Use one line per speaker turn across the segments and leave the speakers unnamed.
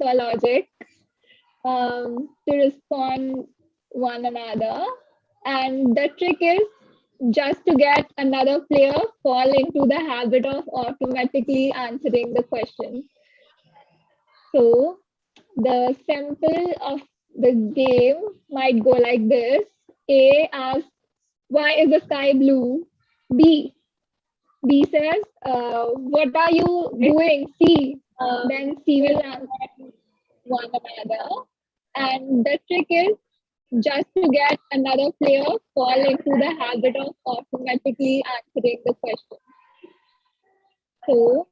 or logic to respond one another. And the trick is just to get another player fall into the habit of automatically answering the question. So the sample of the game might go like this. A asks, why is the sky blue? B says, what are you doing? C. Then C will answer one another. And the trick is just to get another player fall into the habit of automatically answering the question. So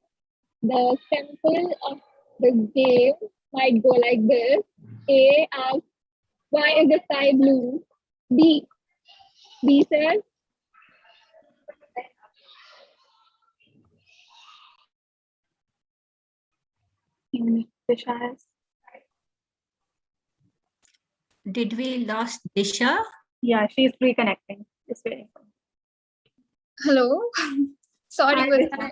the sample of the game might go like this. A asks, why is the sky blue? B says,
Did we lost Disha?
Yeah, she's reconnecting. Just waiting for me.
hello. Sorry,
Hi,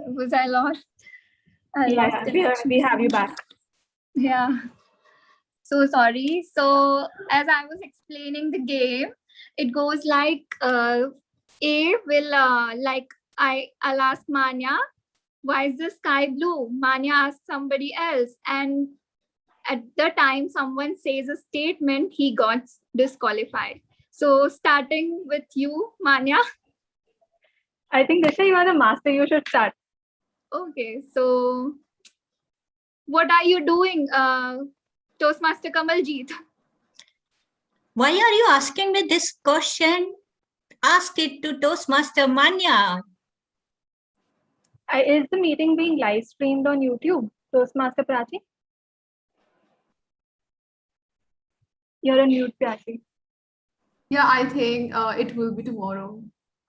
was I lost?
We have you back.
Yeah. So sorry. So as I was explaining the game, it goes like A will I'll ask Manya, why is the sky blue? Manya asks somebody else, and at the time someone says a statement, he got disqualified. So starting with you, Manya.
I think Disha, you are the master. You should start.
Okay. So what are you doing, Toastmaster Kamaljeet?
Why are you asking me this question? Ask it to Toastmaster Manya.
Is the meeting being live streamed on YouTube? Toastmaster Prachi? You're on mute, Prachi.
Yeah, I think it will be tomorrow.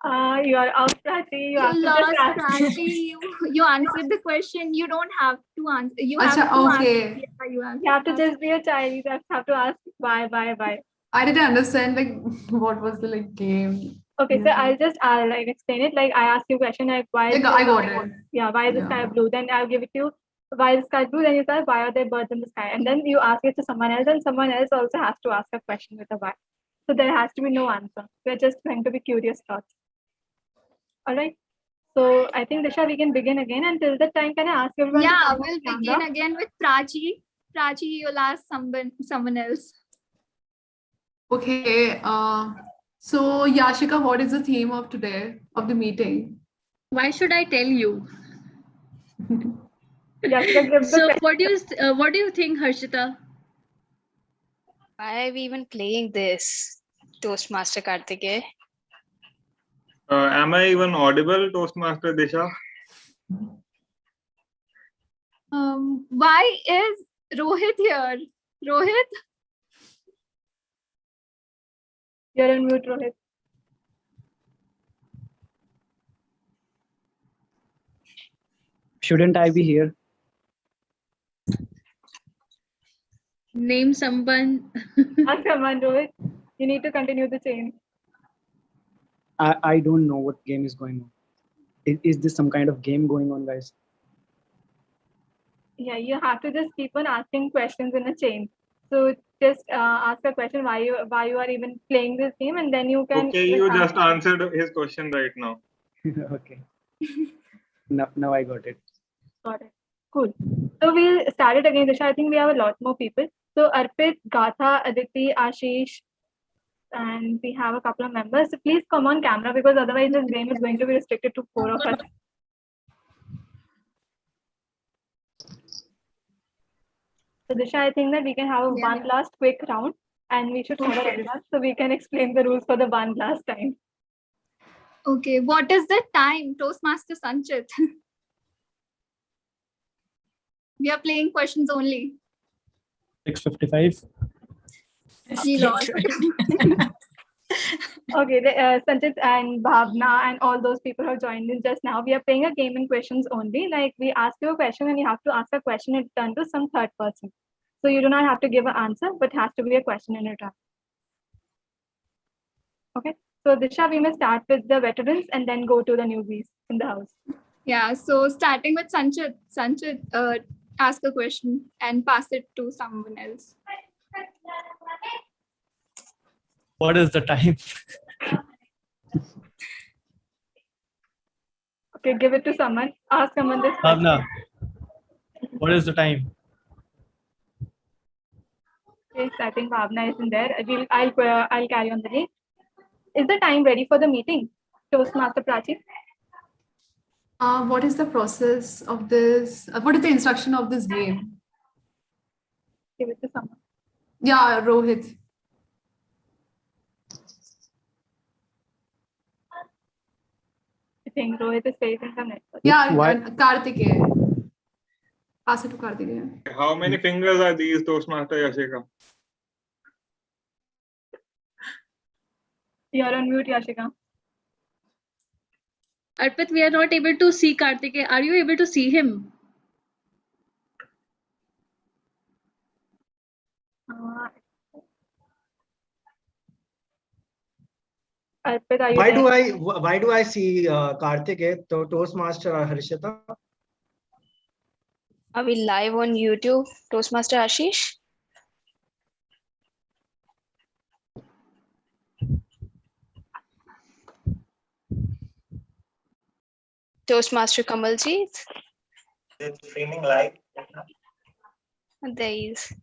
You are out, Prachi. You have to
lost,
just ask.
Prachi. You answered the question. You don't have to answer. You have
Acha,
to
okay.
answer. Yeah,
You have to just be a child. You just have to ask why.
I didn't understand like what was the like game.
Okay, so I'll like explain it. Like I ask you a question like why is
I got it.
Yeah, why is the sky blue? Then I'll give it to you. Why is the sky blue? Then you say why are there birds in the sky? And then you ask it to someone else, and someone else also has to ask a question with a why. So there has to be no answer. We're just going to be curious thoughts. All right. So I think Disha, we can begin again. Until that time, can I ask everyone?
Yeah, we'll begin again with Prachi. Prachi, you'll ask someone else.
Okay. So Yashika, what is the theme of today of the meeting?
Why should I tell you?
Yashika,
so what do you think, Harshita?
Why are we even playing this, Toastmaster Kartikeya?
Am I even audible, Toastmaster Disha?
Why is Rohit here? Rohit?
You're on mute, Rohit.
Shouldn't I be here?
Name someone.
Come on, Rohit. You need to continue the chain.
I don't know what game is going on. Is this some kind of game going on, guys?
Yeah, you have to just keep on asking questions in a chain. So just ask a question why you are even playing this game, and then you can.
Okay, you just answered his question right now.
Okay. Now I got it.
Got it. Cool. So we'll start it again, Disha. I think we have a lot more people. So Arpit, Gatha, Aditi, Ashish, and we have a couple of members. So please come on camera because otherwise this game is going to be restricted to 4 of us. So Disha, I think that we can have one last quick round and we should cover everyone so we can explain the rules for the one last time.
Okay, what is the time, Toastmaster Sanchit? We are playing questions only.
6:55.
He lost.
Okay, Sanchit and Bhavna and all those people who joined in just now, we are playing a game in questions only. Like we ask you a question and you have to ask a question in turn to some third person. So you do not have to give an answer, but has to be a question in return. Okay, so Disha, we may start with the veterans and then go to the newbies in the house.
Yeah, so starting with Sanchit. Sanchit, ask a question and pass it to someone else.
What is the time?
Okay, give it to someone. Ask someone this question.
Bhavna, what is the time?
Yes, I think Bhavna isn't there. I'll carry on the lead. Is the time ready for the meeting? Toastmaster Prachi.
What is the process of this? What is the instruction of this game?
Give it to someone.
Yeah, Rohit.
I think Rohit is facing some network.
Yeah,
Why-
Kartikeya. Pass it to Kartikeya.
How many fingers are these, Toastmaster Yashika?
You're on mute, Yashika.
Arpit, we are not able to see Kartikeya. Are you able to see him?
Arpit, are you
Why
there?
do I see Karthik, Toastmaster Harshita?
Are we live on YouTube, Toastmaster Ashish? Toastmaster Kamaljeet?
It's streaming live.
There he is.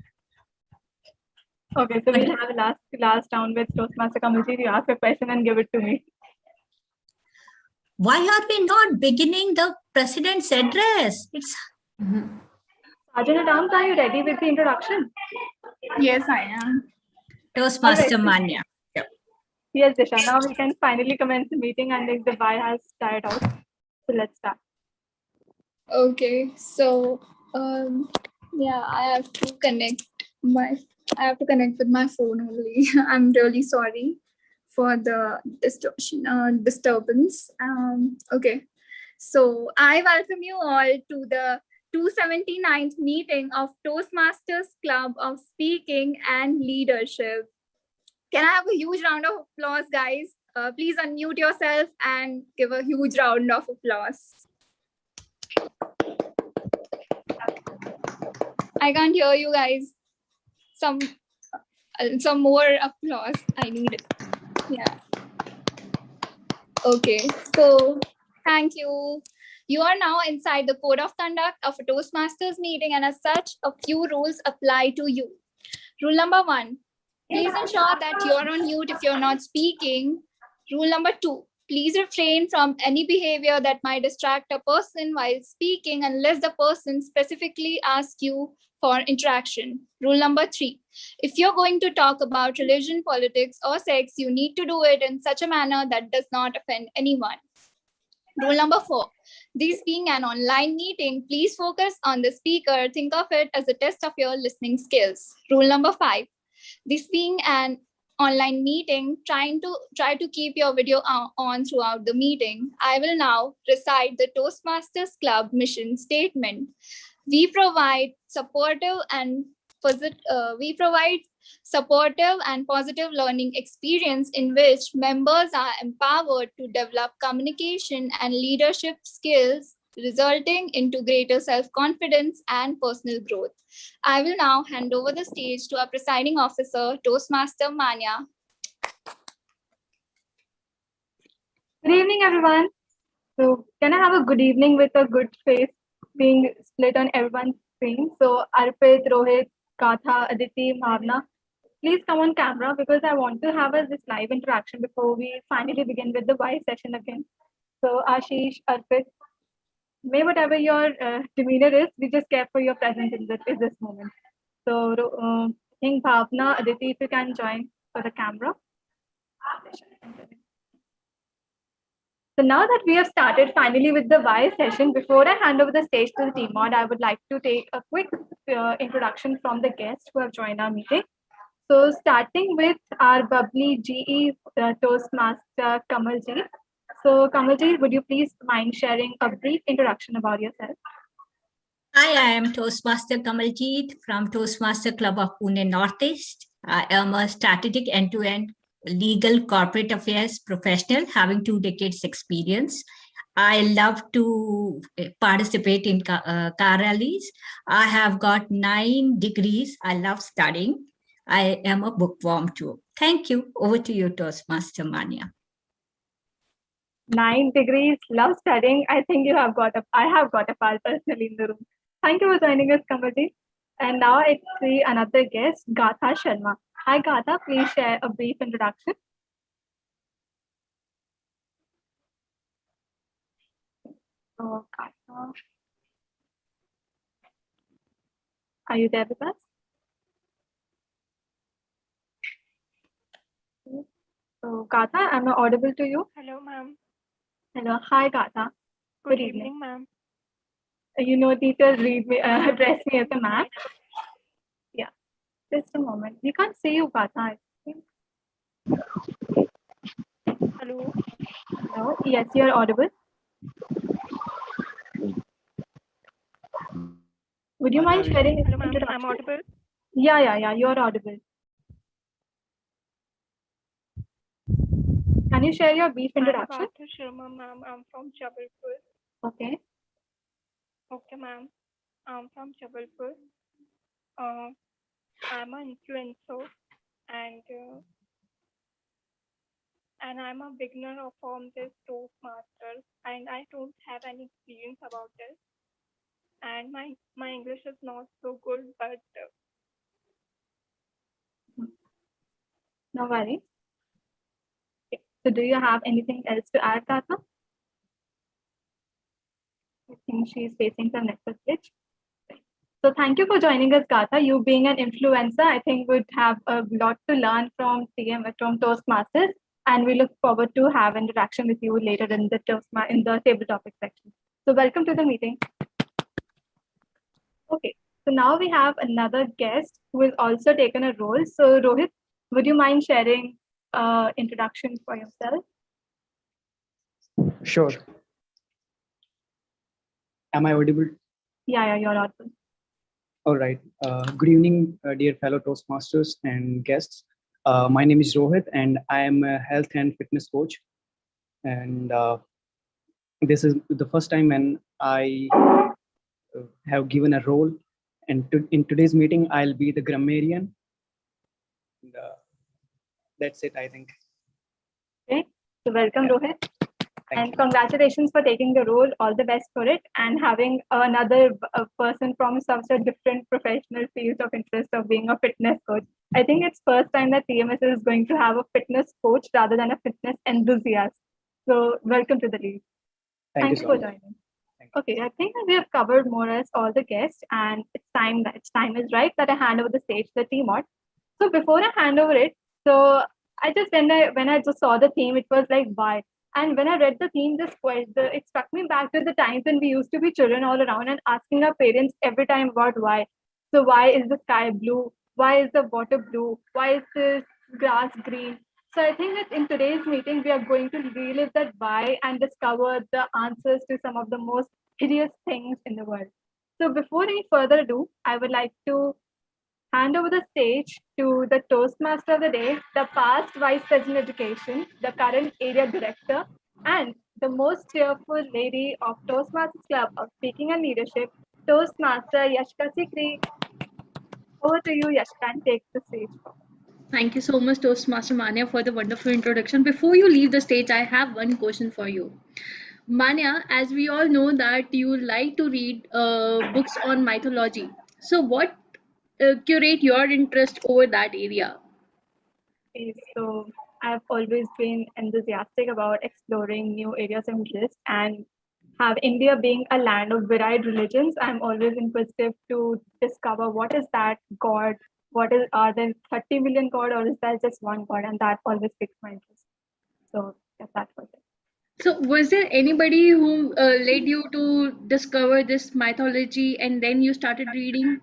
Okay, so we'll have a last round with Toastmaster Kamalji. You ask a question and give it to me.
Why are we not beginning the president's address? It's
Sergeant at Arms, are you ready with the introduction?
Yes, I am.
Toastmaster
Alright.
Manya.
Yes, Disha. Now we can finally commence the meeting and the vibe has died out. So let's start.
Okay, so yeah, I have to connect with my phone only. I'm really sorry for the disturbance. Okay, so I welcome you all to the 279th meeting of Toastmasters Club of Speaking and Leadership. Can I have a huge round of applause, guys? Please unmute yourself and give a huge round of applause. I can't hear you guys. Some more applause. I need it. Yeah. Okay. So thank you. You are now inside the code of conduct of a Toastmasters meeting, and as such, a few rules apply to you. Rule number 1. Please ensure that you're on mute if you're not speaking. Rule number 2. Please refrain from any behavior that might distract a person while speaking unless the person specifically asks you for interaction. Rule number 3. If you're going to talk about religion, politics, or sex, you need to do it in such a manner that does not offend anyone. Rule number 4. This being an online meeting, please focus on the speaker. Think of it as a test of your listening skills. Rule number 5. This being an online meeting, try to keep your video on throughout the meeting. I will now recite the Toastmasters Club mission statement. We provide supportive and positive learning experience in which members are empowered to develop communication and leadership skills, resulting into greater self-confidence and personal growth. I will now hand over the stage to our presiding officer, Toastmaster Manya.
Good evening, everyone. So can I have a good evening with a good face being split on everyone's screen? So Arpit, Rohit, Katha, Aditi, Bhavna, please come on camera because I want to have this live interaction before we finally begin with the why session again. So Ashish, Arpit, may whatever your demeanor is, we just care for your presence in this moment. So I think Bhavna, Aditi, if you can join for the camera. So now that we have started finally with the why session, before I hand over the stage to the team mod, I would like to take a quick introduction from the guests who have joined our meeting. So starting with our bubbly GE Toastmaster Kamalji. So Kamalji, would you please mind sharing a brief introduction about yourself?
Hi, I am Toastmaster Kamaljeet from Toastmaster Club of Pune Northeast. I am a strategic end-to-end legal corporate affairs professional having 2 decades experience. I love to participate in car rallies. I have got 9 degrees. I love studying. I am a bookworm too. Thank you. Over to you, Toastmaster Mania.
9 degrees, love studying. I think I have got a pal personally in the room. Thank you for joining us, Kamalji. And now I see another guest, Gatha Sharma. Hi, Gatha. Please share a brief introduction. Oh, Gatha. Are you there with us? So, Gatha, am I audible to you?
Hello, ma'am.
Hello. Hi, Gatha.
Good evening, ma'am.
You know, teachers address me as a ma'am. Yeah. Just a moment. We can't see you, Gatha, I think.
Hello.
Hello. Yes, you are audible. Would you mind sharing?
Hello, ma'am. I'm audible.
Yeah. You are audible. Can you share your brief introduction?
I'm Gatha Sharma, ma'am. I'm from Jabalpur.
Okay.
Okay, ma'am. I'm from Jabalpur. I'm an influencer and I'm a beginner from this Toastmasters, and I don't have any experience about this. And my English is not so good, but
No worries. Okay. So, do you have anything else to add, Gatha? I think she's facing some network glitch. So thank you for joining us, Gatha. You being an influencer, I think would have a lot to learn from from Toastmasters, and we look forward to have interaction with you later in the table topic section. So welcome to the meeting. Okay, so now we have another guest who has also taken a role. So Rohit, would you mind sharing introduction for yourself?
Sure. Am I audible?
Yeah, you're audible.
All right. Good evening, dear fellow Toastmasters and guests. My name is Rohit, and I am a health and fitness coach. And this is the first time when I have given a role. And in today's meeting, I'll be the grammarian. And, that's it, I think.
Okay. So welcome, Rohit. And congratulations for taking the role. All the best for it, and having another person from such a different professional field of interest of being a fitness coach. I think it's first time that TMS is going to have a fitness coach rather than a fitness enthusiast. So welcome to the league. Thank you for joining. Okay, I think we have covered more or less all the guests, and it's time is right that I hand over the stage to the team mod. So before I hand over it, so I just when I just saw the theme, it was like why. And when I read the theme, it struck me back to the times when we used to be children all around and asking our parents every time about why. So why is the sky blue? Why is the water blue? Why is this grass green? So I think that in today's meeting, we are going to relive that why and discover the answers to some of the most hideous things in the world. So before any further ado, I would like to hand over the stage to the Toastmaster of the day, the past Vice President Education, the current Area Director, and the most cheerful lady of Toastmasters Club of Speaking and Leadership, Toastmaster Yashika Sikri. Over to you, Yashika, and take the stage.
Thank you so much, Toastmaster Mania, for the wonderful introduction. Before you leave the stage, I have one question for you. Mania, as we all know that you like to read books on mythology. So what curate your interest over that area?
Okay, so I've always been enthusiastic about exploring new areas of interest, and have India being a land of varied religions, I'm always inquisitive to discover what is that God, are there 30 million God, or is there just one God, and that always piques my interest. So that was it.
So was there anybody who led you to discover this mythology and then you started reading?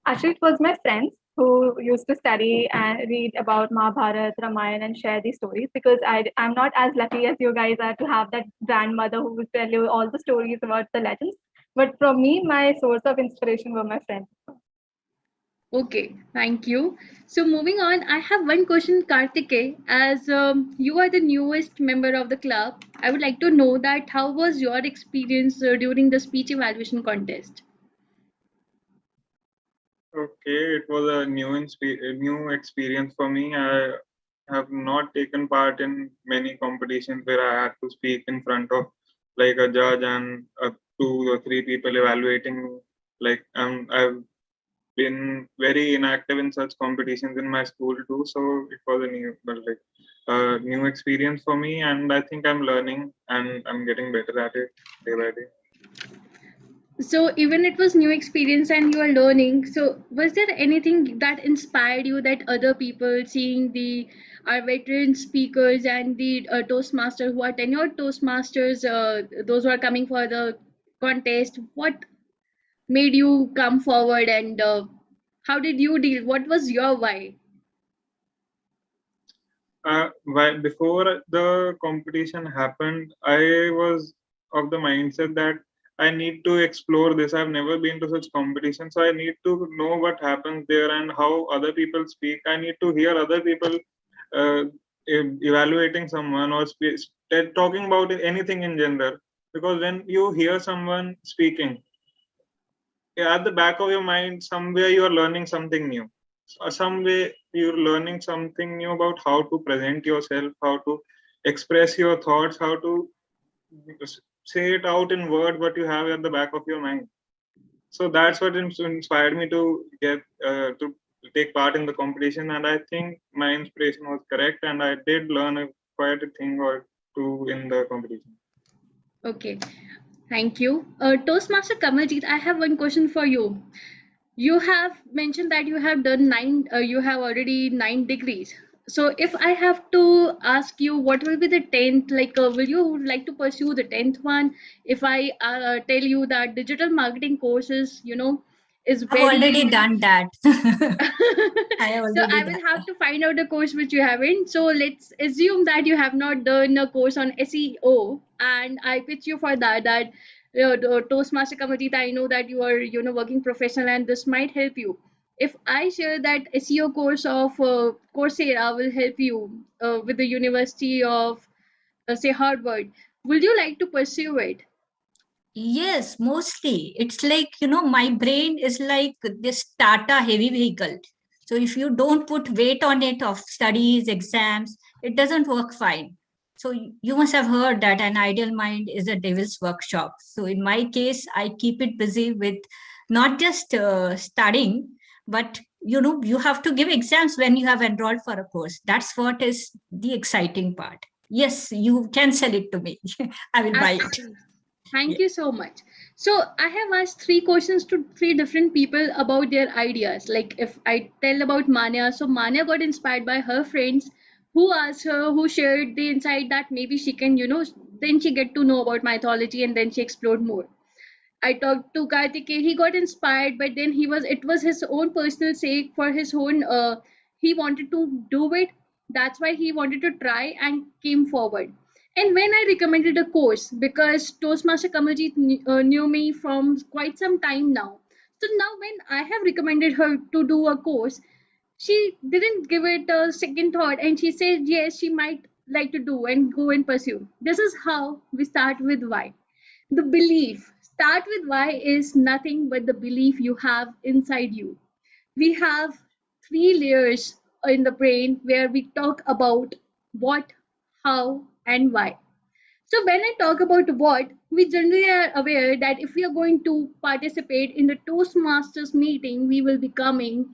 Actually, it was my friends who used to study and read about Mahabharata, Ramayana, and share these stories, because I'm not as lucky as you guys are to have that grandmother who would tell you all the stories about the legends. But for me, my source of inspiration were my friends.
Okay, thank you. So moving on, I have one question, Kartike. As you are the newest member of the club, I would like to know that how was your experience during the speech evaluation contest?
Okay, it was a new experience for me. I have not taken part in many competitions where I had to speak in front of like a judge and two or three people evaluating me. Like I've been very inactive in such competitions in my school too, so it was a new experience for me, and I think I'm learning and I'm getting better at it day by day.
So even it was new experience and you are learning. So was there anything that inspired you that other people seeing the our veteran speakers and the Toastmasters who are tenured Toastmasters, those who are coming for the contest, what made you come forward and how did you deal? What was your why?
While before the competition happened, I was of the mindset that I need to explore this. I've never been to such competitions, so I need to know what happens there and how other people speak. I need to hear other people uh, evaluating someone or talking about anything in general. Because when you hear someone speaking, at the back of your mind, somewhere you are learning something new. Some way you're learning something new about how to present yourself, how to express your thoughts, how to say it out in word what you have at the back of your mind. So that's what inspired me to get to take part in the competition, and I think my inspiration was correct, and I did learn quite a thing or two in the competition.
Okay, thank you. Toastmaster Kamaljeet, I have one question for you. You have mentioned that you have done you have already 9 degrees. So if I have to ask you, what will be the 10th? Like, will you like to pursue the 10th one? If I tell you that digital marketing courses, is
I've
very
already done that. I
so
already
I
done
will have to find out a course which you haven't. So let's assume that you have not done a course on SEO, and I pitch you for that. That the Toastmaster committee, I know that you are working professional, and this might help you. If I share that SEO course of Coursera will help you with the University of say Harvard, would you like to pursue it?
Yes, mostly. It's like, my brain is like this Tata heavy vehicle. So if you don't put weight on it of studies, exams, it doesn't work fine. So you must have heard that an ideal mind is a devil's workshop. So in my case, I keep it busy with not just studying, but you have to give exams when you have enrolled for a course. That's what is the exciting part. Yes, you can sell it to me. I will buy it.
Absolutely. Thank you so much. So I have asked 3 questions to 3 different people about their ideas. Like if I tell about Manya, so Manya got inspired by her friends who asked her, who shared the insight that maybe she can, then she get to know about mythology and then she explored more. I talked to Kartikeya. He got inspired, but then it was his own personal sake for his own. He wanted to do it. That's why he wanted to try and came forward. And when I recommended a course, because Toastmaster Kamaljeet knew me from quite some time now. So now when I have recommended her to do a course, she didn't give it a second thought and she said yes, she might like to do and go and pursue. This is how we start with why. The belief. Start with why is nothing but the belief you have inside you. We have 3 layers in the brain where we talk about what, how, and why. So when I talk about what, we generally are aware that if we are going to participate in the Toastmasters meeting, we will be coming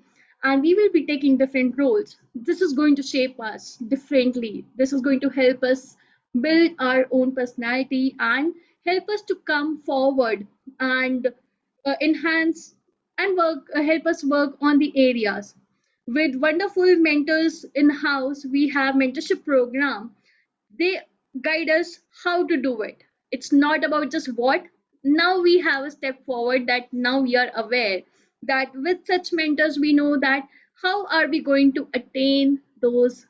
and we will be taking different roles. This is going to shape us differently. This is going to help us build our own personality and help us to come forward and enhance and help us work on the areas. With wonderful mentors in house, we have mentorship program. They guide us how to do it. It's not about just what. Now we have a step forward that now we are aware that with such mentors we know that how are we going to attain those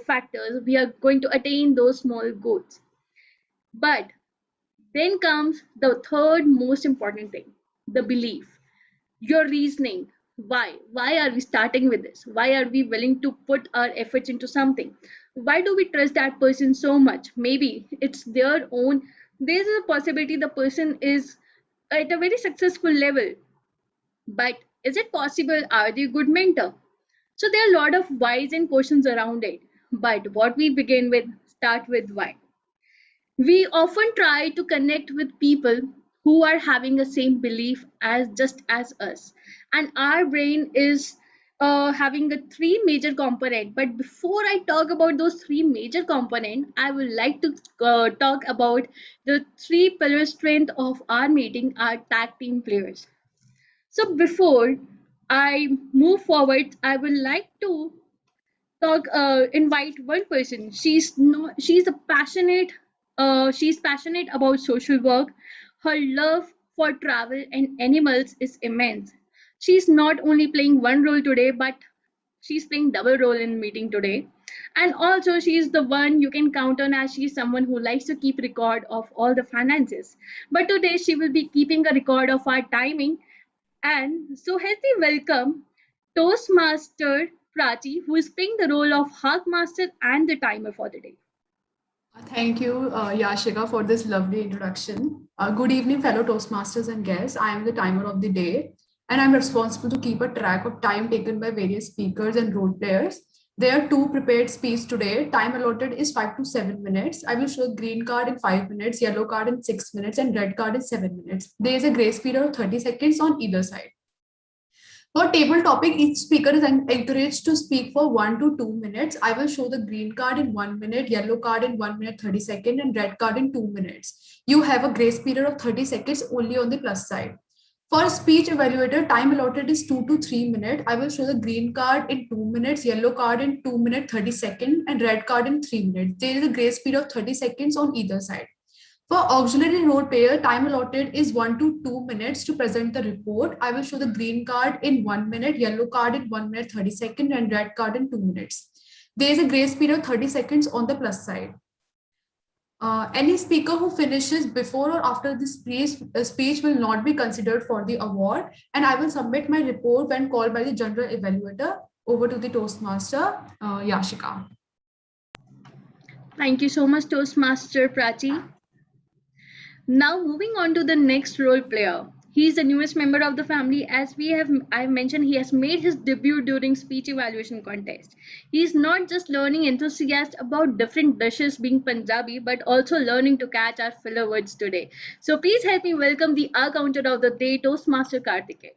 factors, we are going to attain those small goals. But then comes the third most important thing, the belief, your reasoning. Why? Why are we starting with this? Why are we willing to put our efforts into something? Why do we trust that person so much? Maybe it's their own. There's a possibility the person is at a very successful level, but is it possible? Are they a good mentor? So there are a lot of whys and questions around it. But what we begin with, start with why. We often try to connect with people who are having the same belief as just as us, and our brain is having a three major component. But before I talk about those three major component, I would like to talk about the three pillar strength of our meeting, our tag team players. So before I move forward, I would like to invite one person. She's passionate about social work. Her love for travel and animals is immense. She's not only playing one role today, but she's playing double role in meeting today. And also she's the one you can count on, as she's someone who likes to keep record of all the finances. But today she will be keeping a record of our timing. And so help me welcome Toastmaster Prachi, who is playing the role of Hug Master and the timer for the day.
Thank you, Yashika, for this lovely introduction. Good evening, fellow Toastmasters and guests. I am the timer of the day, and I'm responsible to keep a track of time taken by various speakers and role players. There are two prepared speeches today. Time allotted is 5 to 7 minutes. I will show green card in 5 minutes, yellow card in 6 minutes, and red card in 7 minutes. There is a grace period of 30 seconds on either side. For table topic, each speaker is encouraged to speak for 1 to 2 minutes. I will show the green card in 1 minute, yellow card in 1 minute 30 seconds, and red card in 2 minutes. You have a grace period of 30 seconds only on the plus side. For speech evaluator, time allotted is 2 to 3 minutes. I will show the green card in 2 minutes, yellow card in 2 minutes 30 seconds, and red card in 3 minutes. There is a grace period of 30 seconds on either side. For auxiliary role player, time allotted is 1 to 2 minutes to present the report. I will show the green card in 1 minute, yellow card in 1 minute 30 seconds, and red card in 2 minutes. There is a grace period of 30 seconds on the plus side. Any speaker who finishes before or after this speech will not be considered for the award, and I will submit my report when called by the general evaluator. Over to the Toastmaster, Yashika.
Thank you so much, Toastmaster Prachi. Now moving on to the next role player. He is the newest member of the family. As I mentioned, he has made his debut during speech evaluation contest. He is not just learning enthusiast about different dishes being Punjabi, but also learning to catch our filler words today. So please help me welcome the counter of the day, Toastmaster Karthikeyan.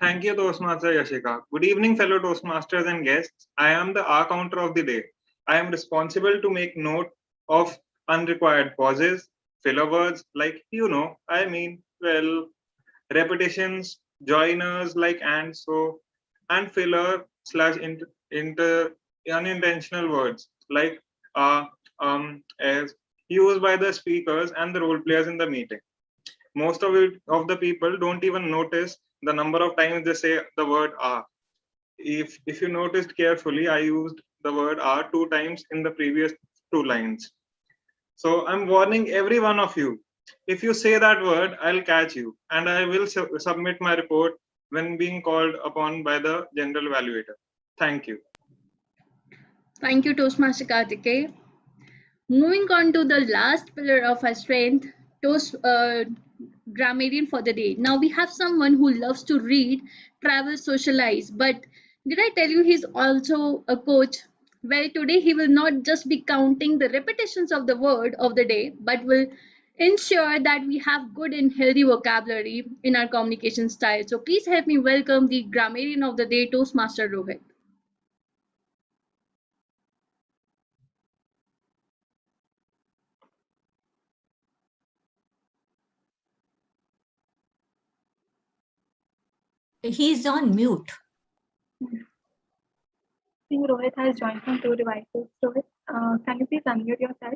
Thank you, Toastmaster Yashika. Good evening, fellow Toastmasters and guests. I am the R counter of the day. I am responsible to make note of unrequired pauses, filler words like I mean, well, repetitions, joiners like and so, and filler slash unintentional words like as used by the speakers and the role players in the meeting. Most of the people don't even notice the number of times they say the word are. If you noticed carefully, I used the word are 2 times in the previous 2 lines. So I'm warning every one of you. If you say that word, I'll catch you, and I will submit my report when being called upon by the general evaluator. Thank you.
Thank you, Toastmaster Karthikeyan. Moving on to the last pillar of our strength, grammarian for the day. Now we have someone who loves to read, travel, socialize. But did I tell you he's also a coach? Well, today he will not just be counting the repetitions of the word of the day, but will ensure that we have good and healthy vocabulary in our communication style. So please help me welcome the grammarian of the day, Toastmaster Rohit.
He's on mute.
I think Rohit has joined from 2 devices. Rohit, can you please unmute yourself?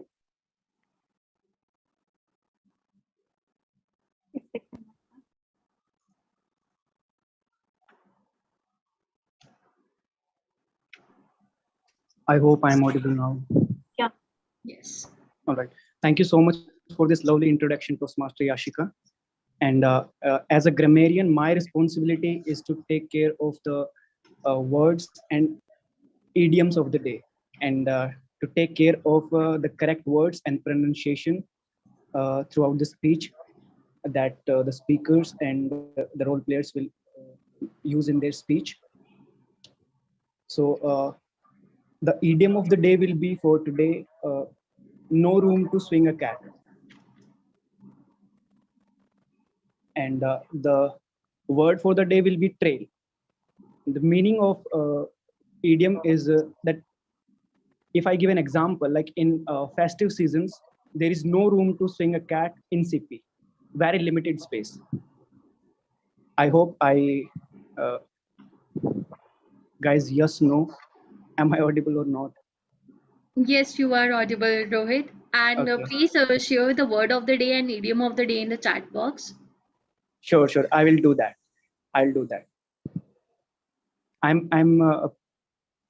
I hope I'm audible now.
Yeah.
Yes.
All right. Thank you so much for this lovely introduction, Toastmaster Yashika. And as a grammarian, my responsibility is to take care of the words and idioms of the day, and to take care of the correct words and pronunciation throughout the speech that the speakers and the role players will use in their speech. So the idiom of the day will be for today, no room to swing a cat. And the word for the day will be trail. The meaning of idiom is that if I give an example, like in festive seasons, there is no room to swing a cat in CP, very limited space. I hope guys, yes, no, am I audible or not?
Yes, you are audible, Rohit. And
Okay,
please share the word of the day and idiom of the day in the chat box.
sure, I will do that. I'll do that. I'm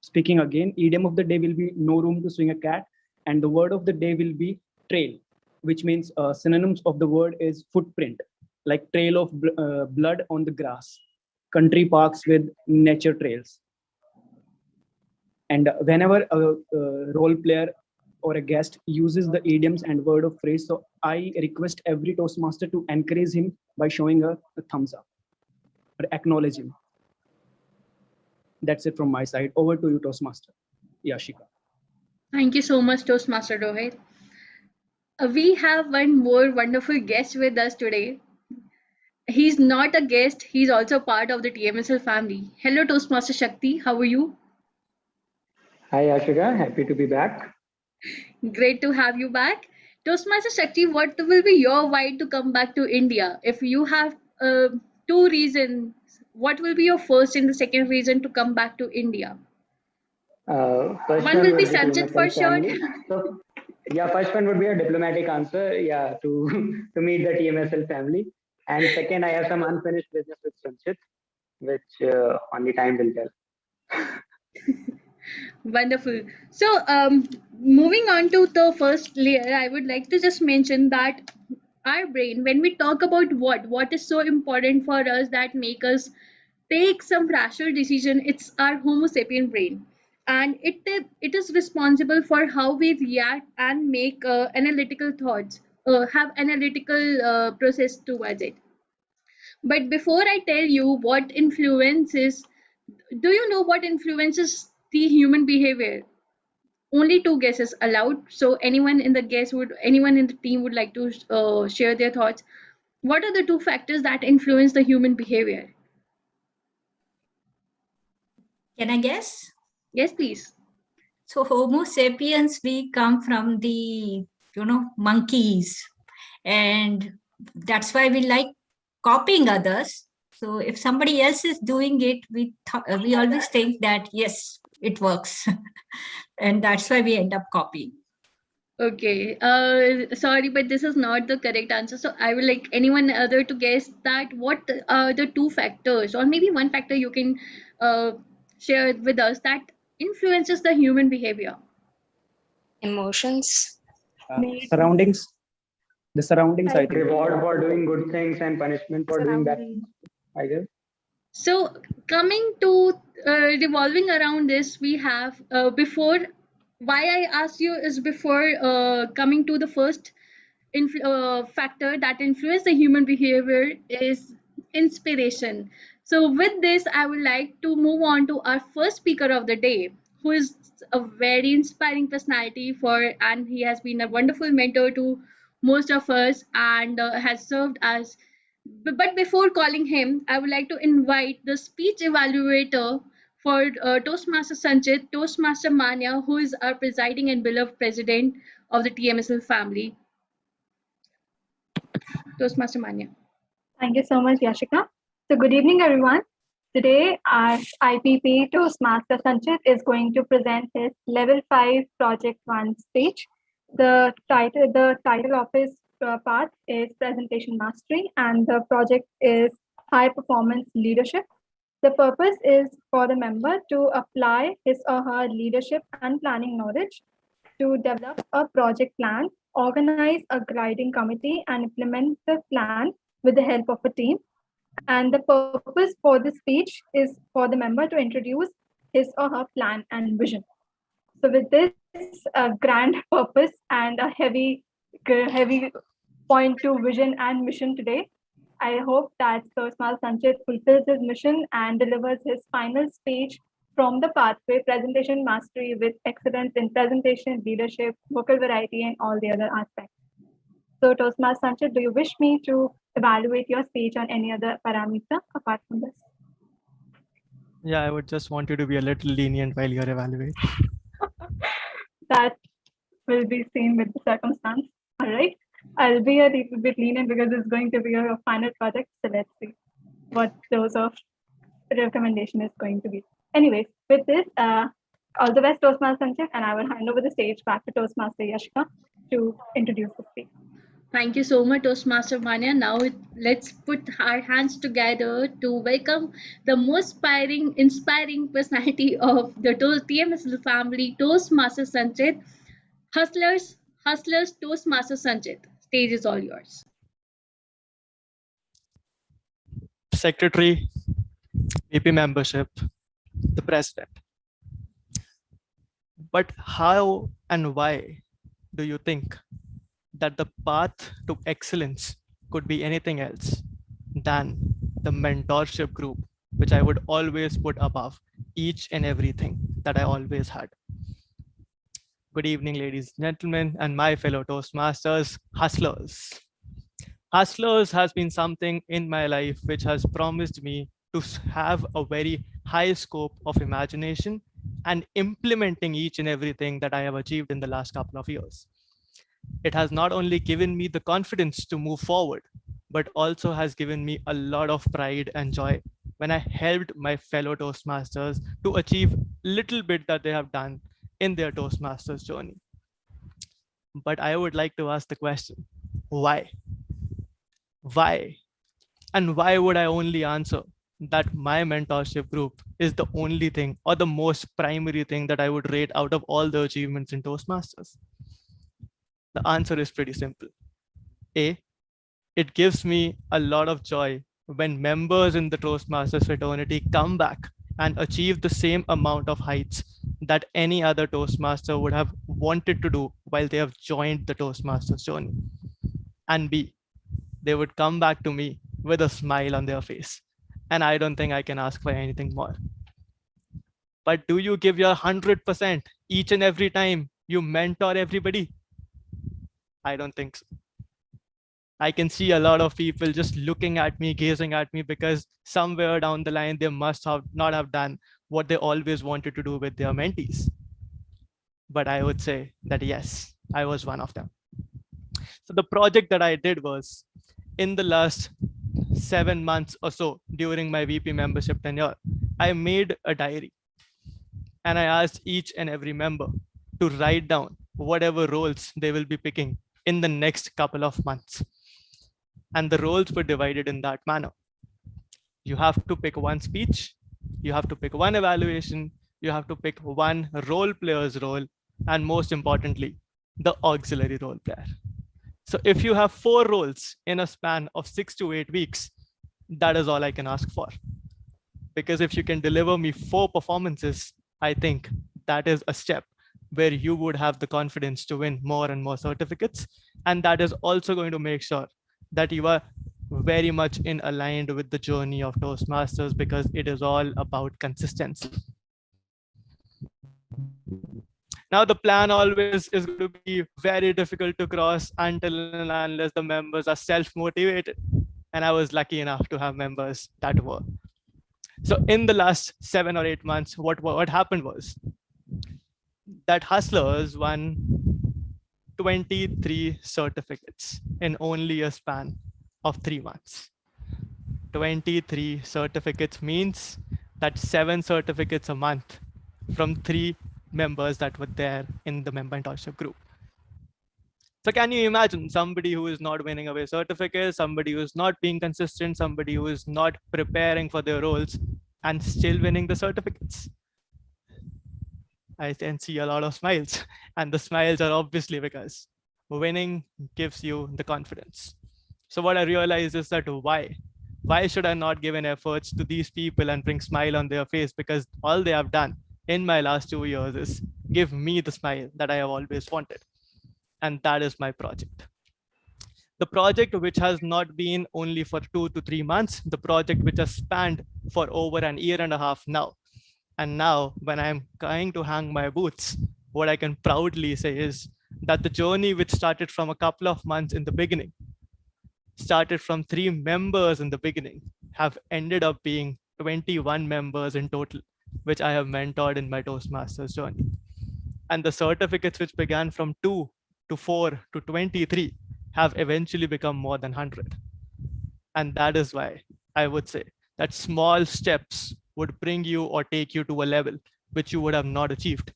speaking again. Idiom of the day will be no room to swing a cat, and the word of the day will be trail, which means synonyms of the word is footprint, like trail of blood on the grass, country parks with nature trails. And whenever a role player or a guest uses the idioms and word of phrase, so I request every Toastmaster to encourage him by showing a thumbs up or acknowledge him. That's it from my side. Over to you, Toastmaster Yashika.
Thank you so much, Toastmaster Rohit. We have one more wonderful guest with us today. He's not a guest, he's also part of the TMSL family. Hello, Toastmaster Shakti. How are you?
Hi, Ashika. Happy to be back.
Great to have you back. Toastmaster Shakti, what will be your why to come back to India? If you have two reasons, what will be your first and the second reason to come back to India?
First
One
one
will be
would be to
Sanchit for
myself
sure.
family. So, yeah, first one would be a diplomatic answer. Yeah, to to meet the TMSL family. And second, I have some unfinished business with Sanchit, which only time will tell.
Wonderful. So, moving on to the first layer, I would like to just mention that our brain, when we talk about what is so important for us that make us take some rational decision, it's our Homo sapien brain, and it is responsible for how we react and make analytical thoughts, have analytical process towards it. But before I tell you what influences, do you know what influences the human behavior? Only two guesses allowed. So anyone in the team would like to share their thoughts. What are the two factors that influence the human behavior?
Can I guess?
Yes, please.
So Homo sapiens, we come from the, monkeys. And that's why we like copying others. So if somebody else is doing it, we always think that, yes, it works. And that's why we end up copying.
Okay. Sorry, but this is not the correct answer. So I will like anyone other to guess that what are the two factors, or maybe one factor you can share with us that influences the human behavior.
Emotions.
Surroundings. The surroundings, I think.
Reward for doing good things and punishment for doing bad things, I guess.
So coming to revolving around this, we have before why I asked you is before coming to the first factor that influence the human behavior is inspiration. So with this, I would like to move on to our first speaker of the day, who is a very inspiring personality and he has been a wonderful mentor to most of us and has served as. But before calling him, I would like to invite the speech evaluator for Toastmaster Sanchit, Toastmaster Manya, who is our presiding and beloved president of the TMSL family. Toastmaster Manya.
Thank you so much, Yashika. So good evening, everyone. Today, our IPP Toastmaster Sanchit is going to present his Level 5 Project 1 speech. The title of his part is Presentation Mastery, and the project is High Performance Leadership. The purpose is for the member to apply his or her leadership and planning knowledge to develop a project plan, organize a guiding committee, and implement the plan with the help of a team. And the purpose for the speech is for the member to introduce his or her plan and vision. So with this grand purpose and a heavy point to vision and mission today, I hope that Sosmal Sanchit fulfills his mission and delivers his final speech from the pathway presentation mastery with excellence in presentation, leadership, vocal variety, and all the other aspects. So Toastmaster Sanchit, do you wish me to evaluate your speech on any other parameter apart from this?
Yeah, I would just want you to be a little lenient while you're evaluating.
That will be seen with the circumstance. All right. I'll be a little bit lenient because it's going to be a final project. So let's see what dose of recommendation is going to be. Anyways, with this, all the best, Toastmaster Sanchit, and I will hand over the stage back to Toastmaster Yashika to introduce the speaker.
Thank you so much, Toastmaster Manya. Now let's put our hands together to welcome the most inspiring personality of the TMSL family, Toastmaster Sanchit. Hustlers, Toastmaster Sanchit. Stage is all yours.
Secretary, VP membership, the president. But how and why do you think that the path to excellence could be anything else than the mentorship group, which I would always put above each and everything that I always had? Good evening, ladies and gentlemen, and my fellow Toastmasters, hustlers. Hustlers has been something in my life which has promised me to have a very high scope of imagination and implementing each and everything that I have achieved in the last couple of years. It has not only given me the confidence to move forward, but also has given me a lot of pride and joy when I helped my fellow Toastmasters to achieve little bit that they have done in their Toastmasters journey. But I would like to ask the question, why? Why? And why would I only answer that my mentorship group is the only thing or the most primary thing that I would rate out of all the achievements in Toastmasters? The answer is pretty simple. A, it gives me a lot of joy when members in the Toastmasters fraternity come back and achieve the same amount of heights that any other Toastmaster would have wanted to do while they have joined the Toastmasters journey. And B, they would come back to me with a smile on their face. And I don't think I can ask for anything more. But do you give your 100% each and every time you mentor everybody? I don't think so. I can see a lot of people just looking at me, gazing at me, because somewhere down the line, they must have not have done what they always wanted to do with their mentees. But I would say that yes, I was one of them. So the project that I did was, in the last 7 months or so during my VP membership tenure, I made a diary and I asked each and every member to write down whatever roles they will be picking in the next couple of months. And the roles were divided in that manner. You have to pick one speech, you have to pick one evaluation, you have to pick one role player's role, and most importantly, the auxiliary role player. So if you have 4 roles in a span of 6 to 8 weeks, that is all I can ask for. Because if you can deliver me 4 performances, I think that is a step where you would have the confidence to win more and more certificates. And that is also going to make sure that you are very much in aligned with the journey of Toastmasters, because it is all about consistency. Now, the plan always is going to be very difficult to cross until and unless the members are self-motivated. And I was lucky enough to have members that were. So in the last 7 or 8 months, what happened was that Hustlers won 23 certificates in only a span of 3 months. 23 certificates means that 7 certificates a month from 3 members that were there in the member mentorship group. So can you imagine somebody who is not winning away certificates, somebody who is not being consistent, somebody who is not preparing for their roles and still winning the certificates? I can see a lot of smiles, and the smiles are obviously because winning gives you the confidence. So what I realized is that why should I not give an efforts to these people and bring smile on their face? Because all they have done in my last 2 years is give me the smile that I have always wanted. And that is my project. The project which has not been only for 2 to 3 months, the project which has spanned for over an year and a half now. And now when I'm going to hang my boots, what I can proudly say is that the journey which started from a couple of months in the beginning, started from 3 members in the beginning, have ended up being 21 members in total, which I have mentored in my Toastmasters journey. And the certificates which began from 2 to 4 to 23 have eventually become more than 100. And that is why I would say that small steps would bring you or take you to a level which you would have not achieved.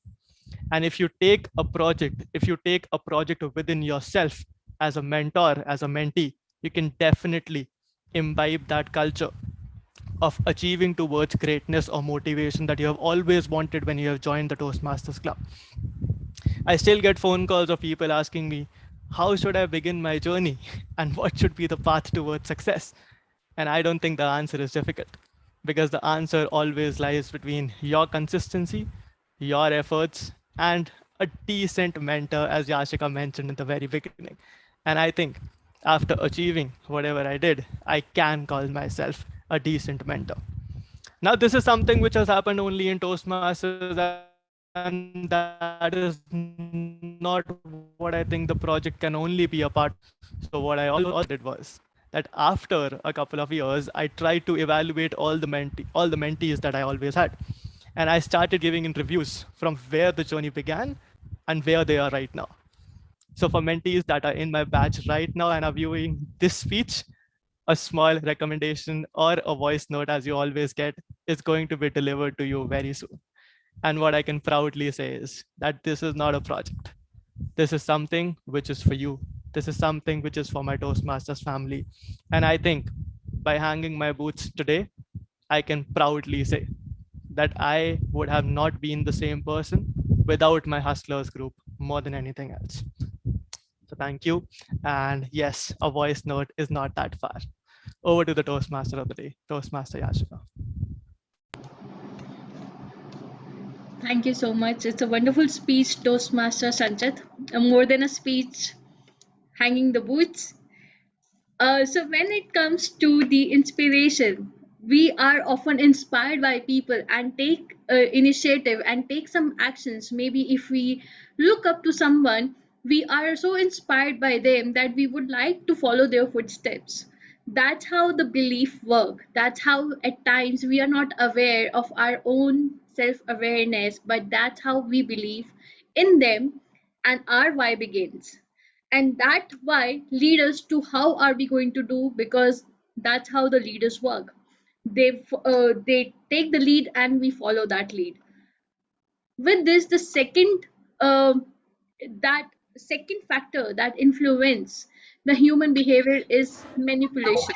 And if you take a project within yourself as a mentor, as a mentee, you can definitely imbibe that culture of achieving towards greatness or motivation that you have always wanted when you have joined the Toastmasters Club. I still get phone calls of people asking me, how should I begin my journey and what should be the path towards success? And I don't think the answer is difficult, because the answer always lies between your consistency, your efforts, and a decent mentor, as Yashika mentioned in the very beginning. And I think after achieving whatever I did, I can call myself a decent mentor. Now, this is something which has happened only in Toastmasters, and that is not what I think the project can only be a part of. So what I also did was that after a couple of years, I tried to evaluate all the mentees that I always had. And I started giving in reviews from where the journey began and where they are right now. So for mentees that are in my batch right now and are viewing this speech, a small recommendation or a voice note, as you always get, is going to be delivered to you very soon. And what I can proudly say is that this is not a project. This is something which is for you. This is something which is for my Toastmasters family. And I think by hanging my boots today, I can proudly say that I would have not been the same person without my Hustlers group more than anything else. So thank you. And yes, a voice note is not that far. Over to the Toastmaster of the day, Toastmaster Yashika.
Thank you so much. It's a wonderful speech, Toastmaster Sanchit. More than a speech, hanging the boots. So when it comes to the inspiration, we are often inspired by people and take initiative and take some actions. Maybe if we look up to someone, we are so inspired by them that we would like to follow their footsteps. That's how the belief work. That's how at times we are not aware of our own self-awareness, but that's how we believe in them, and our why begins. And that why lead us to how are we going to do, because that's how the leaders work. They take the lead and we follow that lead. With this, the second that second factor that influence the human behavior is manipulation.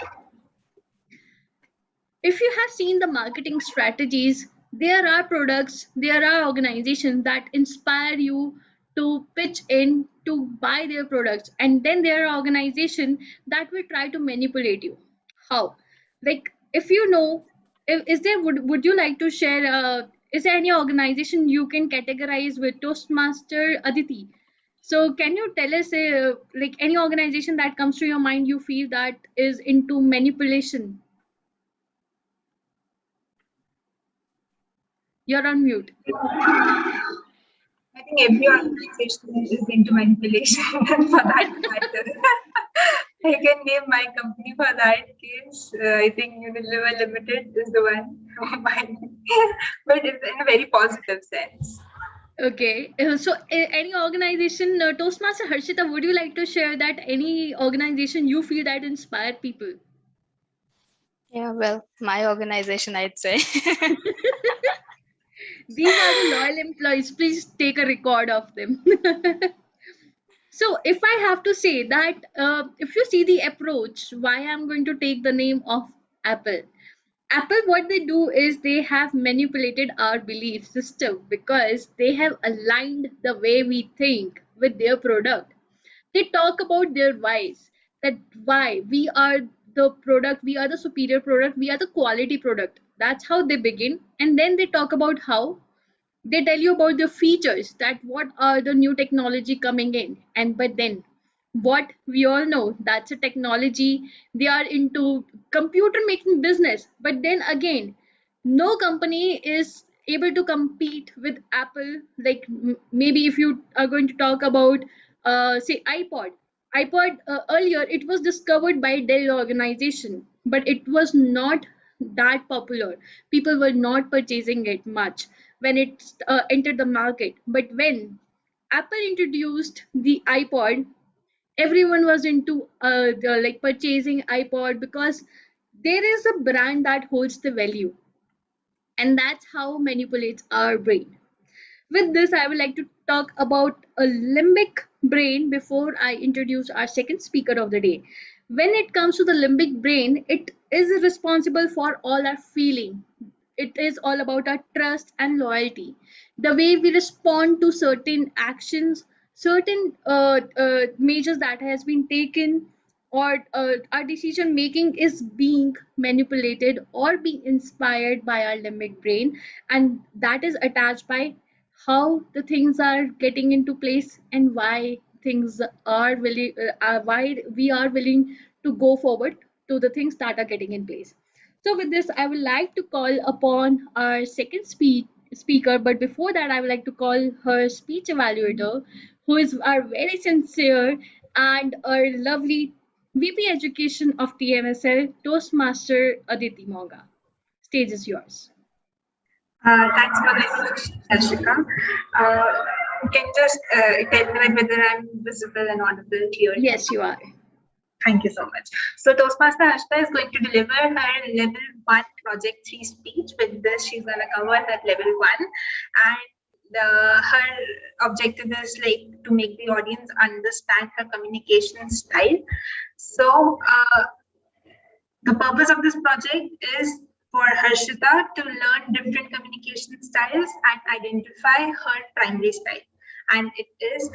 If you have seen the marketing strategies, there are products, there are organizations that inspire you to pitch in to buy their products, and then there are organizations that will try to manipulate you. How? Like, if you know, is there, would you like to share, is there any organization you can categorize with Toastmaster Aditi? So can you tell us, like, any organization that comes to your mind you feel that is into manipulation? You're on mute.
I think every organization is into manipulation for that matter. I can name my company for that case. I think Unilever Limited is the one, but it's in a very positive sense.
Okay, so any organization, Toastmaster Harshita, would you like to share that any organization you feel that inspire people?
Yeah, well, my organization, I'd say.
These are the loyal employees. Please take a record of them. So if I have to say that, if you see the approach, why I'm going to take the name of Apple. Apple, what they do is they have manipulated our belief system because they have aligned the way we think with their product. They talk about their whys. that why we are the product, we are the superior product, we are the quality product. That's how they begin. And then they talk about how they tell you about the features, that what are the new technology coming in. And but then what we all know, that's a technology, they are into computer making business. But then again, no company is able to compete with Apple. Like maybe if you are going to talk about say ipod, earlier it was discovered by Dell organization, but it was not that popular. People were not purchasing it much when it entered the market. But when Apple introduced the iPod, everyone was into like purchasing iPod, because there is a brand that holds the value, and that's how manipulates our brain. With this, I would like to talk about a limbic brain before I introduce our second speaker of the day. When it comes to the limbic brain, it is responsible for all our feeling. It is all about our trust and loyalty. The way we respond to certain actions, certain measures that has been taken, or our decision making is being manipulated or being inspired by our limbic brain, and that is attached by how the things are getting into place and why things are willing, why we are willing to go forward to the things that are getting in place. So with this, I would like to call upon our second speaker, but before that, I would like to call her speech evaluator, who is our very sincere and our lovely VP Education of TMSL, Toastmaster Aditi Monga. Stage is yours.
Thanks for the introduction, Harshika. You can just tell me whether I'm visible and audible clearly.
Yes, you are.
Thank you so much. So Toastmaster Harshita is going to deliver her level 1 project 3 speech. With this, she's going to cover that level 1. And her objective is like to make the audience understand her communication style. So the purpose of this project is for Harshita to learn different communication styles and identify her primary style. And it is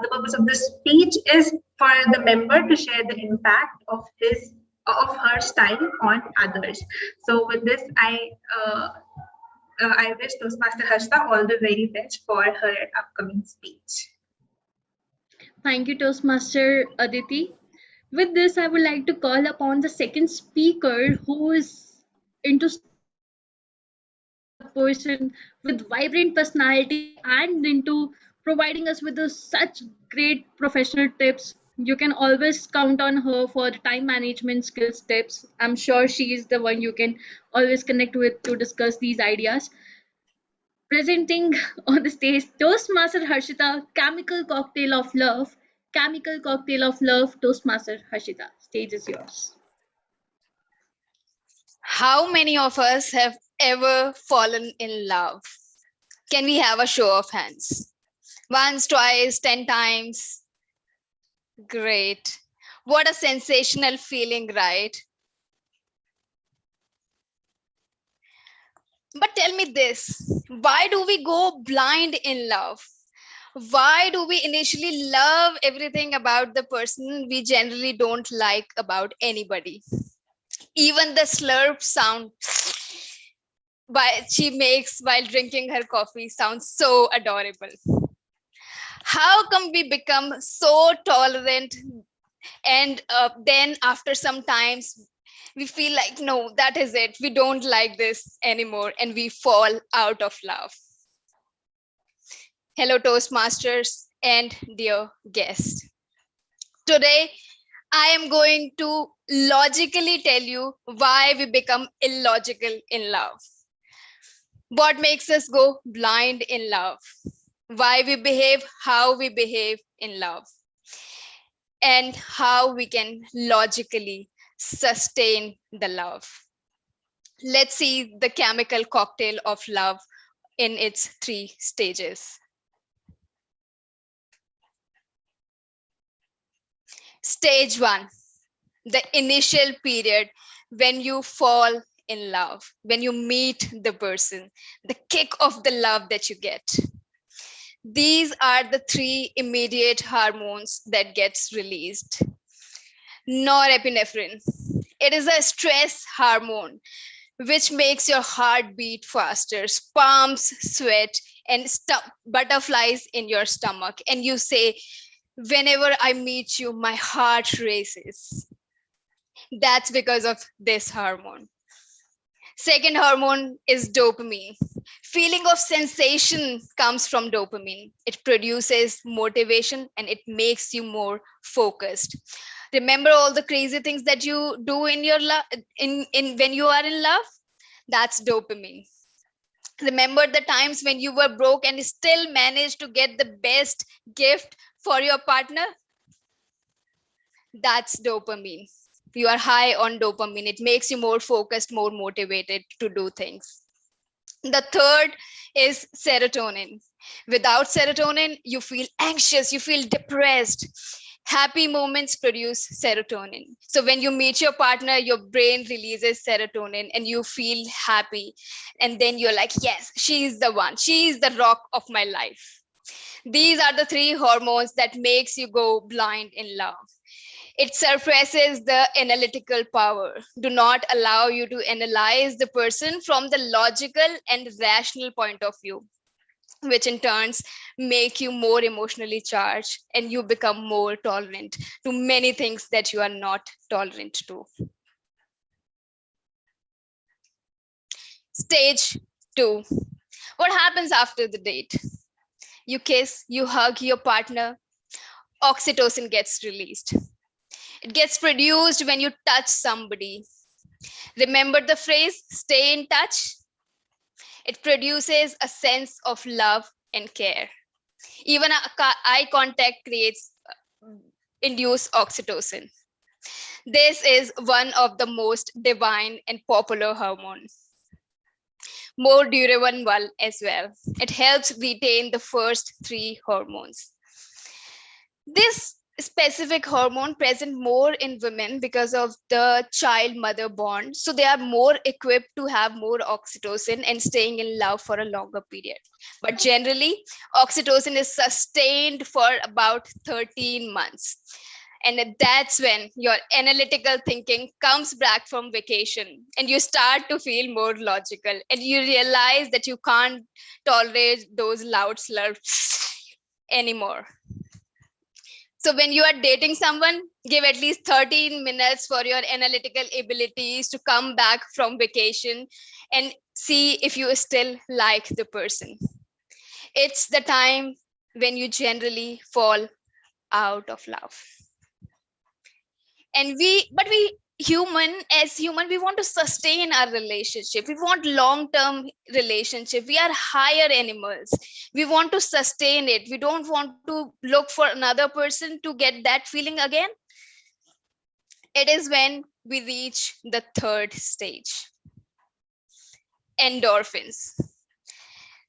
the purpose of this speech is for the member to share the impact of her style on others. So with this, I wish Toastmaster Harshita all the very best for her upcoming speech.
Thank you, Toastmaster Aditi. With this, I would like to call upon the second speaker, who is into a person with vibrant personality and into providing us with such great professional tips. You can always count on her for time management skills tips. I'm sure she is the one you can always connect with to discuss these ideas. Presenting on the stage, Toastmaster Harshita, Chemical Cocktail of Love. Chemical Cocktail of Love, Toastmaster Harshita. Stage is yours.
How many of us have ever fallen in love? Can we have a show of hands? Once, twice, 10 times. Great. What a sensational feeling, right? But tell me this, why do we go blind in love? Why do we initially love everything about the person we generally don't like about anybody? Even the slurp sound she makes while drinking her coffee sounds so adorable. How come we become so tolerant and then after some times we feel like, no, that is it. We don't like this anymore and we fall out of love. Hello, Toastmasters and dear guest. Today, I am going to logically tell you why we become illogical in love. What makes us go blind in love? Why we behave how we behave in love? And how we can logically sustain the love. Let's see the chemical cocktail of love in its 3 stages. Stage 1, the initial period when you fall in love, when you meet the person, the kick of the love that you get. These are the 3 immediate hormones that gets released. Norepinephrine. It is a stress hormone which makes your heart beat faster, palms sweat, and butterflies in your stomach. And you say, whenever I meet you, my heart races. That's because of this hormone. Second hormone is dopamine. Feeling of sensation comes from dopamine. It produces motivation and it makes you more focused. Remember all the crazy things that you do in your in when you are in love? That's dopamine. Remember the times when you were broke and still managed to get the best gift for your partner? That's dopamine. You are high on dopamine. It makes you more focused, more motivated to do things. The third is serotonin. Without serotonin, you feel anxious, you feel depressed. Happy moments produce serotonin. So when you meet your partner, your brain releases serotonin and you feel happy. And then you're like, yes, she's the one. She's the rock of my life. These are the three hormones that makes you go blind in love. It suppresses the analytical power. Do not allow you to analyze the person from the logical and rational point of view, which in turns make you more emotionally charged and you become more tolerant to many things that you are not tolerant to. Stage 2. What happens after the date? You kiss, you hug your partner, oxytocin gets released. It gets produced when you touch somebody. Remember the phrase, stay in touch? It produces a sense of love and care. Even eye contact induce oxytocin. This is one of the most divine and popular hormones. More durable one as well. It helps retain the first three hormones. This specific hormone present more in women because of the child mother bond, so they are more equipped to have more oxytocin and staying in love for a longer period. But generally oxytocin is sustained for about 13 months, and that's when your analytical thinking comes back from vacation and you start to feel more logical and you realize that you can't tolerate those loud slurps anymore. So when you are dating someone, give at least 13 minutes for your analytical abilities to come back from vacation and see if you still like the person. It's the time when you generally fall out of love. And we human, we want to sustain our relationship. We want long-term relationship. We are higher animals. We want to sustain it. We don't want to look for another person to get that feeling again. It is when we reach the third stage, endorphins.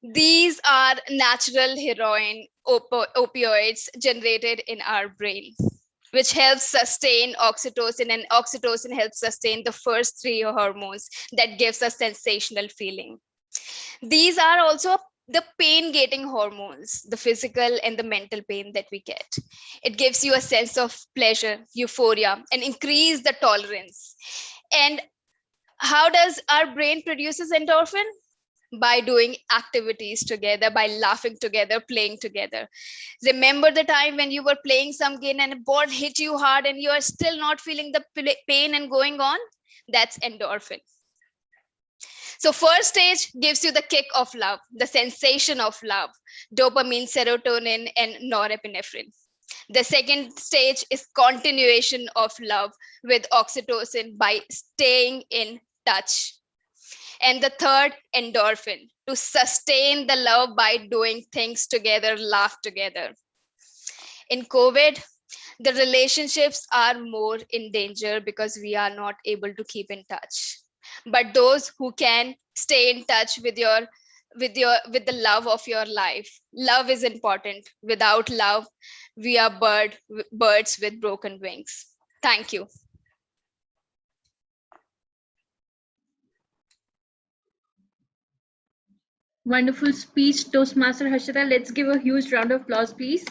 These are natural heroin opioids generated in our brain, which helps sustain oxytocin, and oxytocin helps sustain the first three hormones that gives us sensational feeling. These are also the pain-getting hormones, the physical and the mental pain that we get. It gives you a sense of pleasure, euphoria, and increase the tolerance. And how does our brain produces endorphin? By doing activities together, by laughing together, playing together. Remember the time when you were playing some game and a ball hit you hard and you are still not feeling the pain and going on? That's endorphin. So first stage gives you the kick of love, the sensation of love, dopamine, serotonin, and norepinephrine. The second stage is continuation of love with oxytocin by staying in touch. And the third, endorphin, to sustain the love by doing things together, laugh together. In COVID, the relationships are more in danger because we are not able to keep in touch. But those who can stay in touch with the love of your life, love is important. Without love, we are birds with broken wings. Thank you.
Wonderful speech, Toastmaster Harshita. Let's give a huge round of applause, please.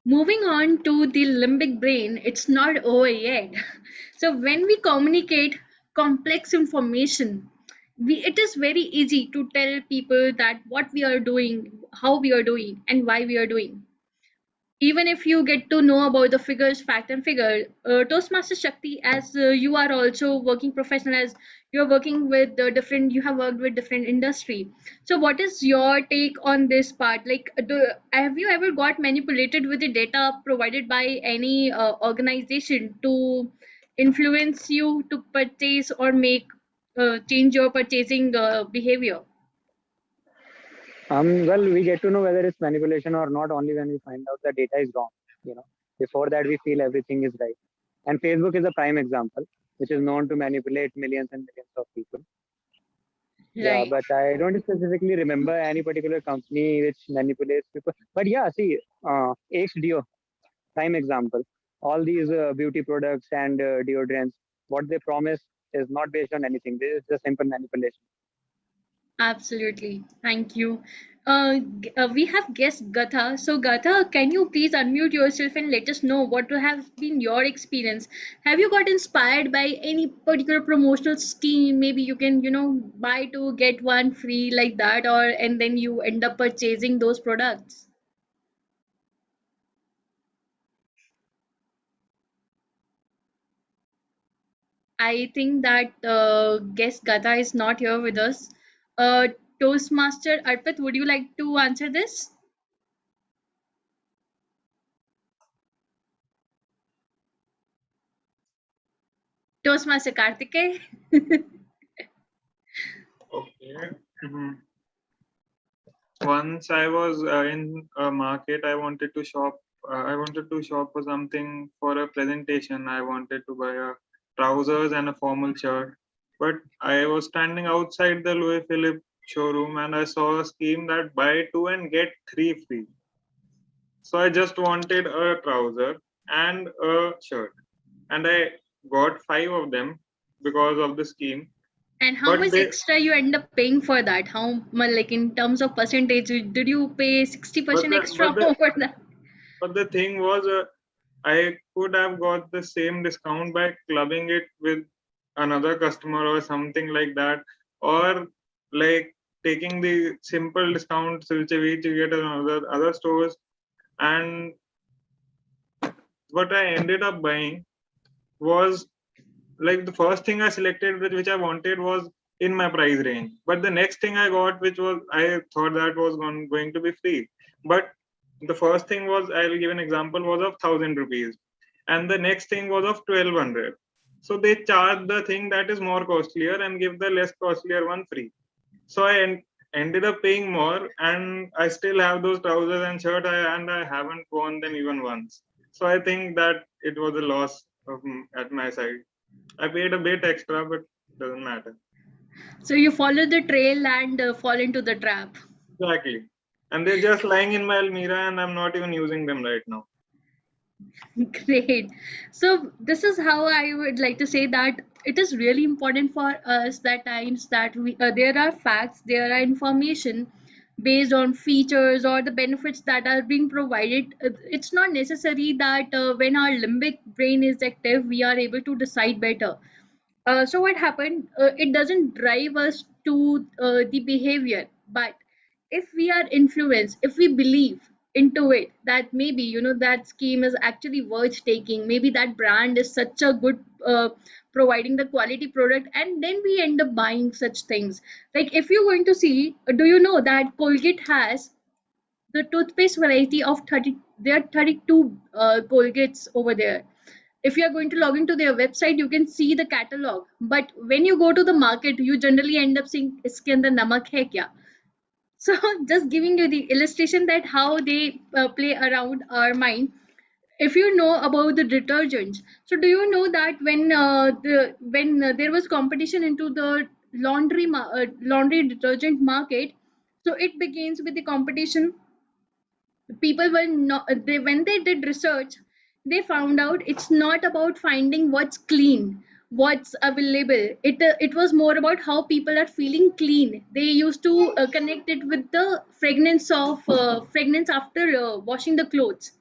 Moving on to the limbic brain, it's not over yet. So when we communicate complex information, it is very easy to tell people that what we are doing, how we are doing, and why we are doing. Even if you get to know about the figures, fact and figure, Toastmaster Shakti, as you are also working professional, as you're working with you have worked with different industry. So what is your take on this part? Like, have you ever got manipulated with the data provided by any organization to influence you to purchase or make change your purchasing behavior?
Well, we get to know whether it's manipulation or not only when we find out the data is wrong. You know, before that we feel everything is right. And Facebook is a prime example, which is known to manipulate millions and millions of people. Yeah,
Right.
but I don't specifically remember any particular company which manipulates people. But yeah, see, HDO, prime example. All these beauty products and deodorants, what they promise is not based on anything. This is just simple manipulation.
Absolutely. Thank you. We have guest Gatha. So Gatha, can you please unmute yourself and let us know what has been your experience? Have you got inspired by any particular promotional scheme? Maybe you can, buy two, get one free like that, and then you end up purchasing those products. I think that guest Gatha is not here with us. Uh, Toastmaster Arpit, would you like to answer this? Toastmaster Karthike?
Okay. Mhm. Once I was in a market, I wanted to shop for something for a presentation. I wanted to buy a trousers and a formal shirt. But I was standing outside the Louis Philippe showroom and I saw a scheme that buy two and get three free. So I just wanted a trouser and a shirt. And I got five of them because of the scheme.
And how
But
much
they
extra you end up paying for that? How much, like in terms of percentage, did you pay 60% extra over that?
but the thing was, I could have got the same discount by clubbing it with another customer or something like that, or like taking the simple discounts which you get in other stores. And what I ended up buying was like the first thing I selected which I wanted was in my price range. But the next thing I got, which was I thought that was going to be free. But the first thing was, I'll give an example, was of 1,000 rupees. And the next thing was of 1,200. So they charge the thing that is more costlier and give the less costlier one free. So I ended up paying more, and I still have those trousers and shirt, and I haven't worn them even once. So I think that it was a loss at my side. I paid a bit extra, but doesn't matter.
So you follow the trail and fall into the trap.
Exactly. And they're just lying in my Almira, and I'm not even using them right now.
Great. So this is how I would like to say that it is really important for us that times that there are facts, there are information based on features or the benefits that are being provided. It's not necessary that when our limbic brain is active, we are able to decide better. So what happened? It doesn't drive us to the behavior, but if we are influenced, if we believe into it, that maybe that scheme is actually worth taking. Maybe that brand is such a good providing the quality product, and then we end up buying such things. Like if you're going to see, do you know that Colgate has the toothpaste variety of 30? There are 32 Colgates over there. If you are going to log into their website, you can see the catalog, but when you go to the market, you generally end up seeing iske andar namak hai kya. So just giving you the illustration that how they play around our mind. If you know about the detergents, so do you know that when there was competition into the laundry detergent market, so it begins with the competition. People were not, they when they did research, they found out it's not about finding what's clean, what's available. It was more about how people are feeling clean. They used to connect it with the fragrance after washing the clothes.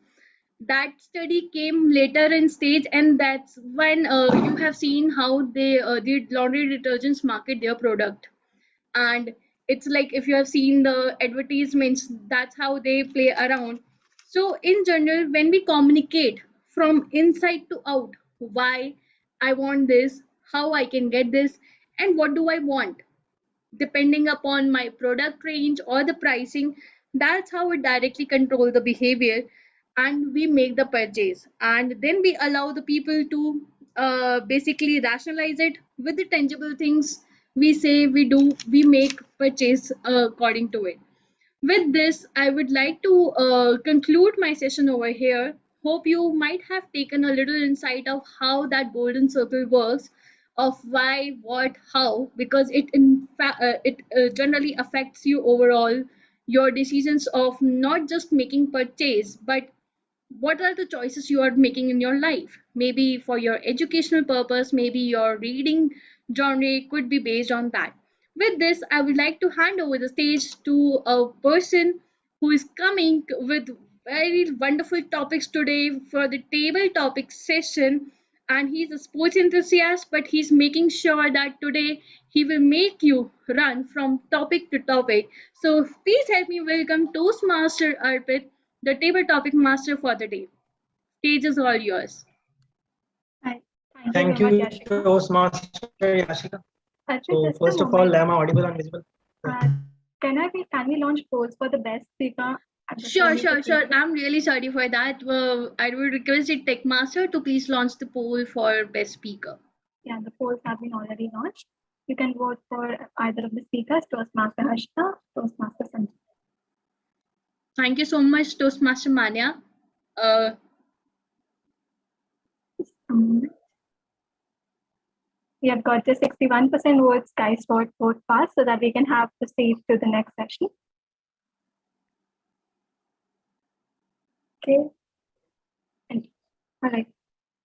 That study came later in stage, and that's when you have seen how the laundry detergents market their product. And it's like, if you have seen the advertisements, that's how they play around. So in general, when we communicate from inside to out, why I want this, how I can get this, and what do I want, depending upon my product range or the pricing, that's how we directly control the behavior, and we make the purchase, and then we allow the people to basically rationalize it with the tangible things we say, we do, we make purchase according to it. With this, I would like to conclude my session over here. Hope you might have taken a little insight of how that golden circle works, of why, what, how, because it in fact it generally affects you overall, your decisions of not just making purchase, but what are the choices you are making in your life, maybe for your educational purpose, maybe your reading genre could be based on that. With this, I would like to hand over the stage to a person who is coming with very wonderful topics today for the table topic session, and he's a sports enthusiast, but he's making sure that today he will make you run from topic to topic. So please help me welcome Toastmaster Arpit, the table topic master for the day. Stage is all yours.
Hi.
Thank
very
you,
much, Yashika.
Toastmaster Yashika.
Arpit,
So first of all, am I audible and visible?
Can we launch polls for the best speaker?
Sure. I'm really sorry for that. I would request the tech master to please launch the poll for best speaker.
Yeah, the polls have been already launched. You can vote for either of the speakers, Toastmaster Harshita, Toastmaster Sanjay.
Thank you so much, Toastmaster Manya.
We have got just 61% votes, guys. Vote fast so that we can have the stage to the next session. Okay. All right.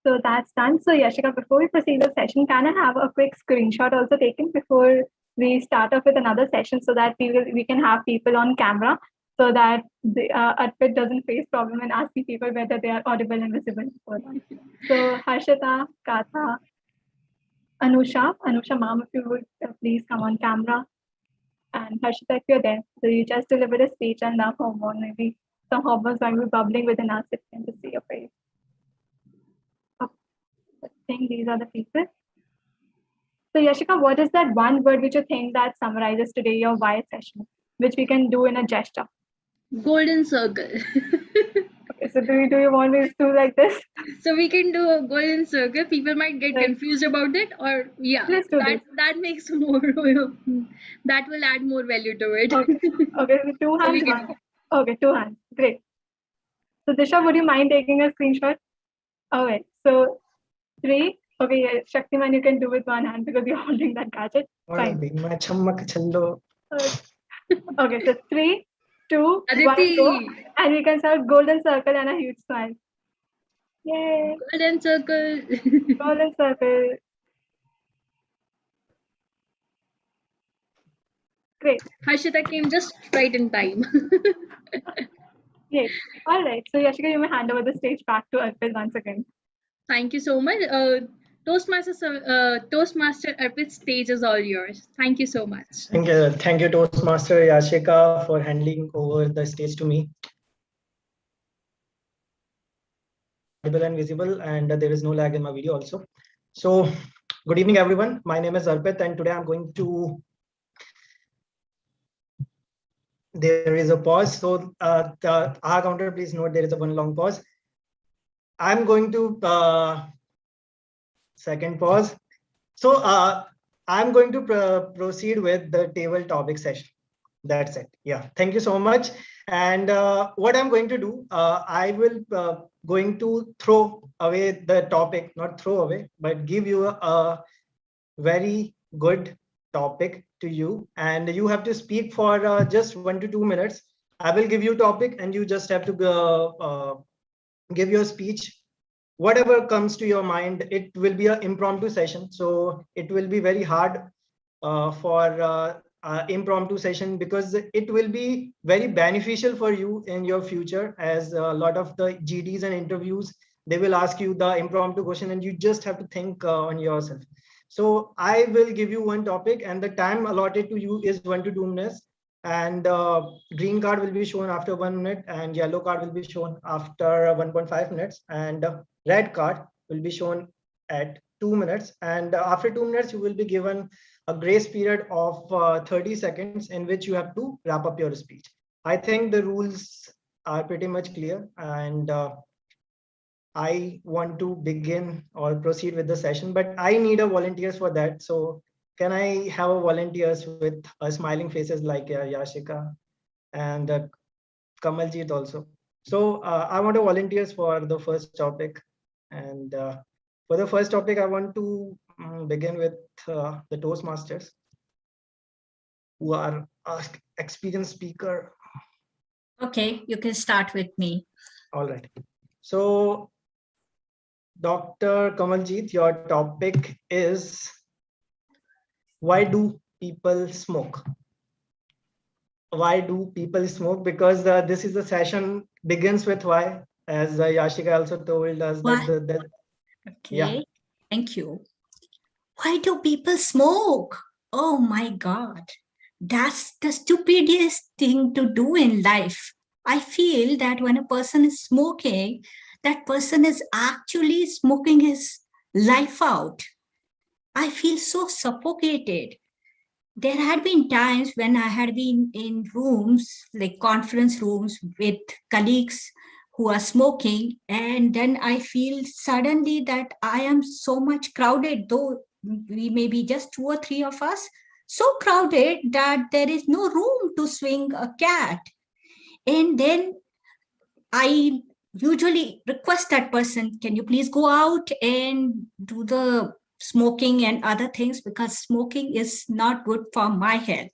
So that's done. So Yashika, before we proceed the session, can I have a quick screenshot also taken before we start off with another session, so that we can have people on camera, so that the Arpit doesn't face problem in asking people whether they are audible and visible or not. So Harshita, Katha, Anusha, ma'am, if you would please come on camera. And Harshita, if you're there, so you just delivered a speech and now hormone, maybe some hormones might be bubbling within us if you can just see your face. Okay. I think these are the people. So Yashika, what is that one word which you think that summarizes today your why session, which we can do in a gesture?
Golden circle.
Okay, so do you want me to do like this?
So we can do a golden circle. People might get confused about it, or yeah, that makes more. That will add more value to it.
Okay, so two hands. Okay, two hands. Great. So Disha, would you mind taking a screenshot? Okay, so 3. Okay, yeah, Shaktiman, you can do with one hand because you're holding that gadget. Fine. Okay, so 3, 2, 1, go. And we can start golden circle and a huge smile. Yay!
Golden circle.
Golden circle. Great.
Harshita came just right in time.
Yes. All right. So Yashika, you may hand over the stage back to Arpit once again.
Thank you so much. Toastmaster Arpit, stage is all yours. Thank you so much.
Thank you, Toastmaster Yashika, for handing over the stage to me. Audible and visible, and there is no lag in my video also. So, good evening, everyone. My name is Arpit, and today I'm going to. There is a pause. So, the counter, please note there is a one long pause. I'm going to second pause. So, I'm going to proceed with the table topic session. That's it. Yeah. Thank you so much. And what I'm going to do, I will going to throw away the topic, not throw away, but give you a very good topic to you, and you have to speak for just 1 to 2 minutes. I will give you topic, and you just have to give your speech. Whatever comes to your mind, it will be an impromptu session, so it will be very hard for impromptu session, because it will be very beneficial for you in your future, as a lot of the GDs and interviews, they will ask you the impromptu question and you just have to think on yourself. So I will give you one topic and the time allotted to you is 1 to 2 minutes, and green card will be shown after 1 minute and yellow card will be shown after 1.5 minutes, and red card will be shown at 2 minutes, and after 2 minutes you will be given a grace period of 30 seconds in which you have to wrap up your speech. I think the rules are pretty much clear, and I want to begin or proceed with the session, but I need a volunteers for that. So can I have a volunteers with smiling faces like Yashika and Kamaljit also? So I want a volunteers for the first topic, and for the first topic, I want to begin with the Toastmasters, who are experienced speaker.
Okay, you can start with me.
All right. So Dr. Kamaljit, your topic is, why do people smoke? Why do people smoke? Because this is the session begins with why, as Yashika also told us that
okay,
yeah.
Thank you. Why do people smoke? Oh my God, that's the stupidest thing to do in life. I feel that when a person is smoking, that person is actually smoking his life out. I feel so suffocated. There had been times when I had been in rooms, like conference rooms with colleagues who are smoking, and then I feel suddenly that I am so much crowded, though we may be just 2 or 3 of us, so crowded that there is no room to swing a cat. And then I usually request that person, can you please go out and do the smoking and other things, because smoking is not good for my health.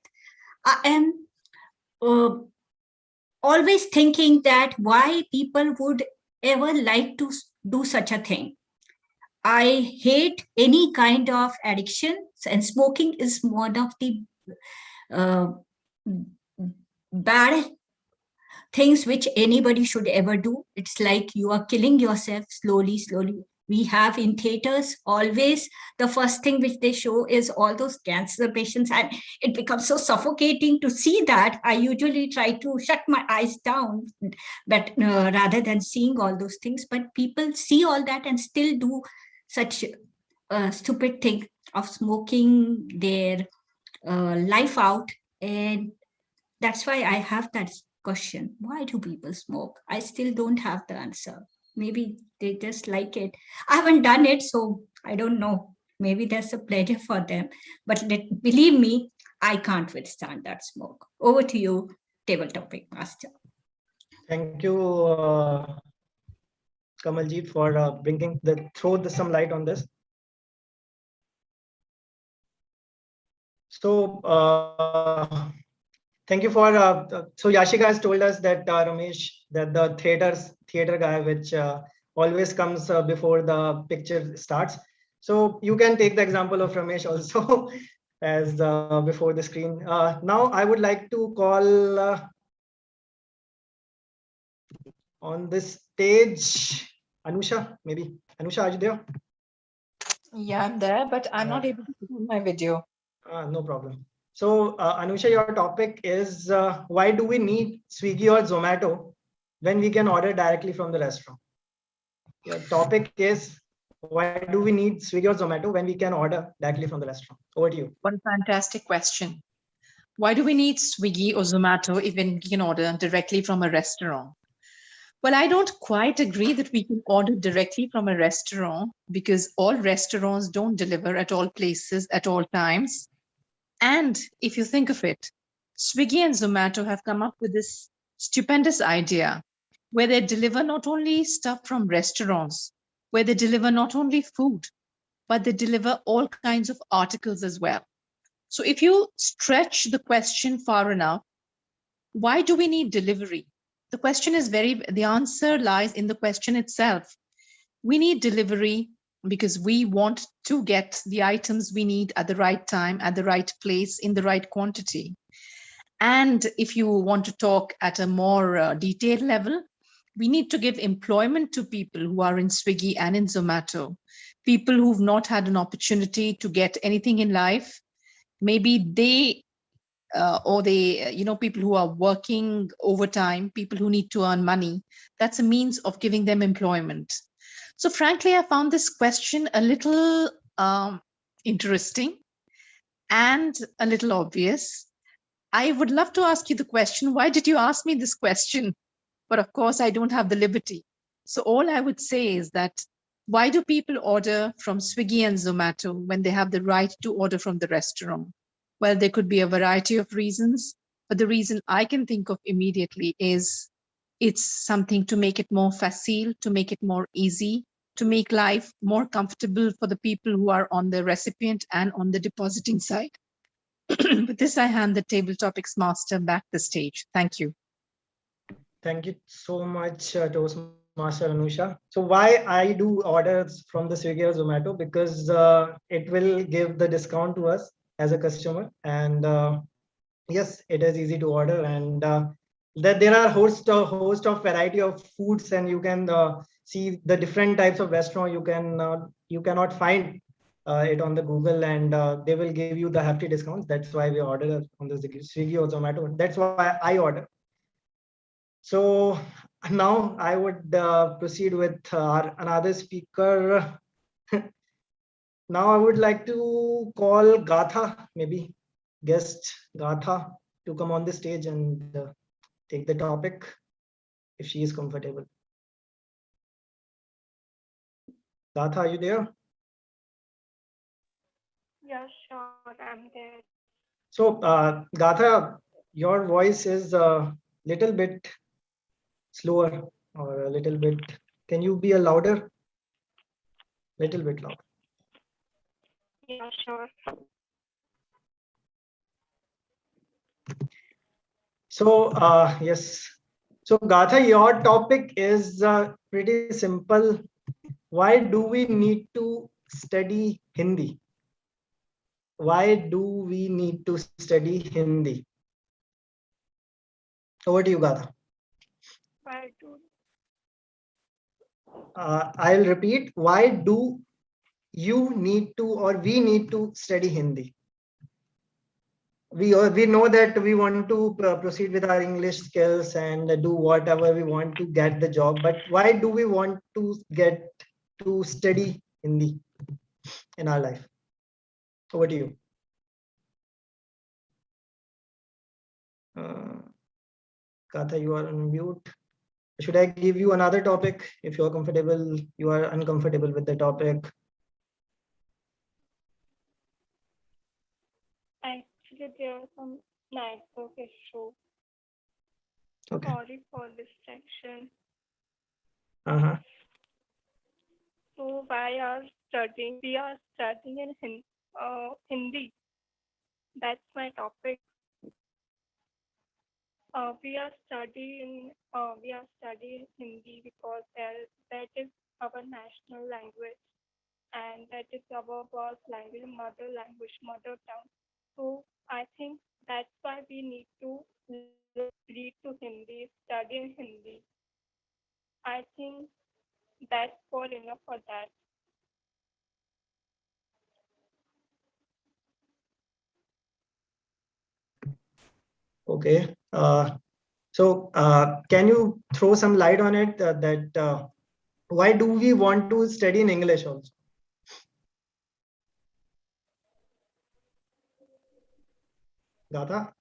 I am always thinking that why people would ever like to do such a thing. I hate any kind of addiction, and smoking is one of the bad things which anybody should ever do. It's like you are killing yourself slowly, slowly. We have in theaters always the first thing which they show is all those cancer patients, and it becomes so suffocating to see that. I usually try to shut my eyes down, but rather than seeing all those things. But people see all that and still do such a stupid thing of smoking their life out. And that's why I have that question. Why do people smoke? I still don't have the answer. Maybe they just like it. I haven't done it, so I don't know. Maybe that's a pleasure for them. But believe me, I can't withstand that smoke. Over to you, table topic master.
Thank you, Kamaljit, for throw some light on this. So thank you for so Yashika has told us that Ramesh, that the theater guy, which always comes before the picture starts. So you can take the example of Ramesh also as before the screen. Now I would like to call on this stage Anusha. Maybe Anusha, are you there?
Yeah, I'm there, but I'm not able to see my video.
No problem. So Anusha, your topic is why do we need Swiggy or Zomato when we can order directly from the restaurant? Your topic is, why do we need Swiggy or Zomato when we can order directly from the restaurant? Over to you.
What a fantastic question. Why do we need Swiggy or Zomato if we can order directly from a restaurant? Well, I don't quite agree that we can order directly from a restaurant, because all restaurants don't deliver at all places at all times. And if you think of it, Swiggy and Zomato have come up with this stupendous idea where they deliver not only stuff from restaurants, where they deliver not only food, but they deliver all kinds of articles as well. So if you stretch the question far enough, why do we need delivery? The answer lies in the question itself. We need delivery because we want to get the items we need at the right time, at the right place, in the right quantity. And if you want to talk at a more detailed level, we need to give employment to people who are in Swiggy and in Zomato, people who've not had an opportunity to get anything in life. Maybe they or they, people who are working overtime, people who need to earn money. That's a means of giving them employment. So frankly, I found this question a little interesting and a little obvious. I would love to ask you the question, why did you ask me this question? But of course, I don't have the liberty. So all I would say is that, why do people order from Swiggy and Zomato when they have the right to order from the restaurant? Well, there could be a variety of reasons, but the reason I can think of immediately is it's something to make it more facile, to make it more easy, to make life more comfortable for the people who are on the recipient and on the depositing side. With this, I hand the table topics master back the stage. Thank you.
Thank you so much, Toastmaster Anusha. So why I do orders from the Swiggy or Zomato? Because it will give the discount to us as a customer. And yes, it is easy to order. And that there are host of variety of foods, and you can see the different types of restaurant. You cannot find it on the Google, and they will give you the hefty discounts. That's why we order on the Swiggy or Zomato. That's why I order. So now I would proceed with another speaker. Now I would like to call Gatha, maybe guest Gatha, to come on the stage and take the topic if she is comfortable. Gatha, are you there?
Yeah, sure, I'm there.
So Gatha, your voice is a little bit slower or a little bit. Can you be a louder? Little bit louder.
Yeah, sure.
So yes. So Gatha, your topic is pretty simple. Why do we need to study Hindi? Why do we need to study Hindi? Over to you, Gatha.
Why do
I'll repeat. Why do you need to, or we need to study Hindi? We know that we want to proceed with our English skills and do whatever we want to get the job. But why do we want to get to study Hindi in our life? Over to you. Gatha, you are on mute. Should I give you another topic if you are comfortable? You are uncomfortable with the topic.
actually there are some network issue?
Okay.
Sorry for distraction.
Uh-huh.
So why are studying? We are studying in Hindi. That's my topic. We are studying Hindi because that is our national language, and that is our first language, mother language, mother tongue. So I think that's why we need to read to Hindi, study in Hindi. I think that's for enough for that.
Okay. So can you throw some light on it why do we want to study in English also? Gatha?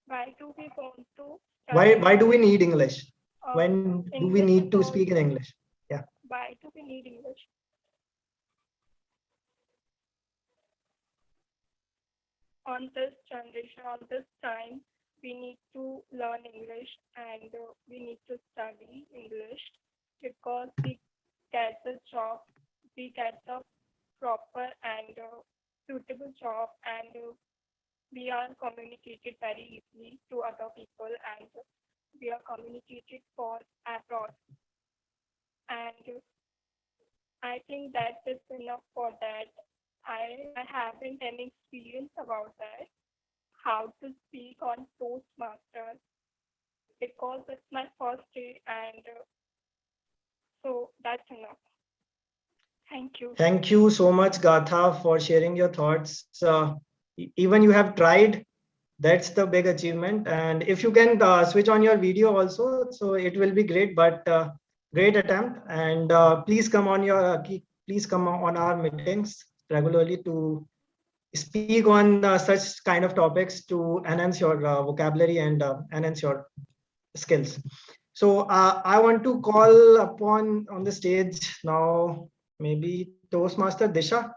Why do we want to
Why do we need English? When do we
English
need to
because
speak in English? Yeah.
why do we need English? On this generation, on this time, we need to learn English and we need to study English because we get the job, we get the proper and suitable job, and we are communicated very easily to other people, and we are communicated for abroad. And I think that is enough for that. I haven't any experience about that, how to speak on Toastmasters, because it's my first day, and so that's enough. Thank you.
Thank you so much, Gatha, for sharing your thoughts. Even you have tried, that's the big achievement. And if you can switch on your video also, so it will be great. But great attempt. And please come on our meetings regularly to speak on such kind of topics to enhance your vocabulary and enhance your skills. So I want to call upon on the stage now, maybe Toastmaster Disha.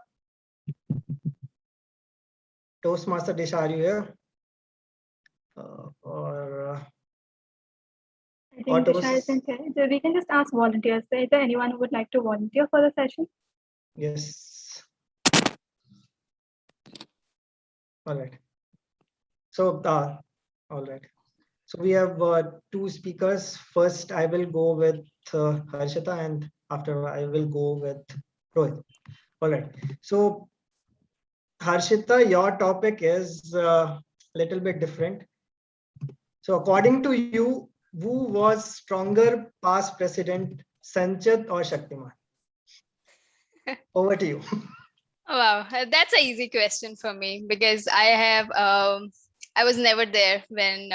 Toastmaster Disha, are you here?
I think Disha isn't here. So we can just ask volunteers. Is there anyone who would like to volunteer for the session?
Yes. All right. So, all right. So we have two speakers. First, I will go with Harshita, and after I will go with Rohit. All right. So, Harshita, your topic is a little bit different. So, according to you, who was stronger past president, Sanchit or Shaktiman? Over to you.
Wow, that's an easy question for me because I was never there when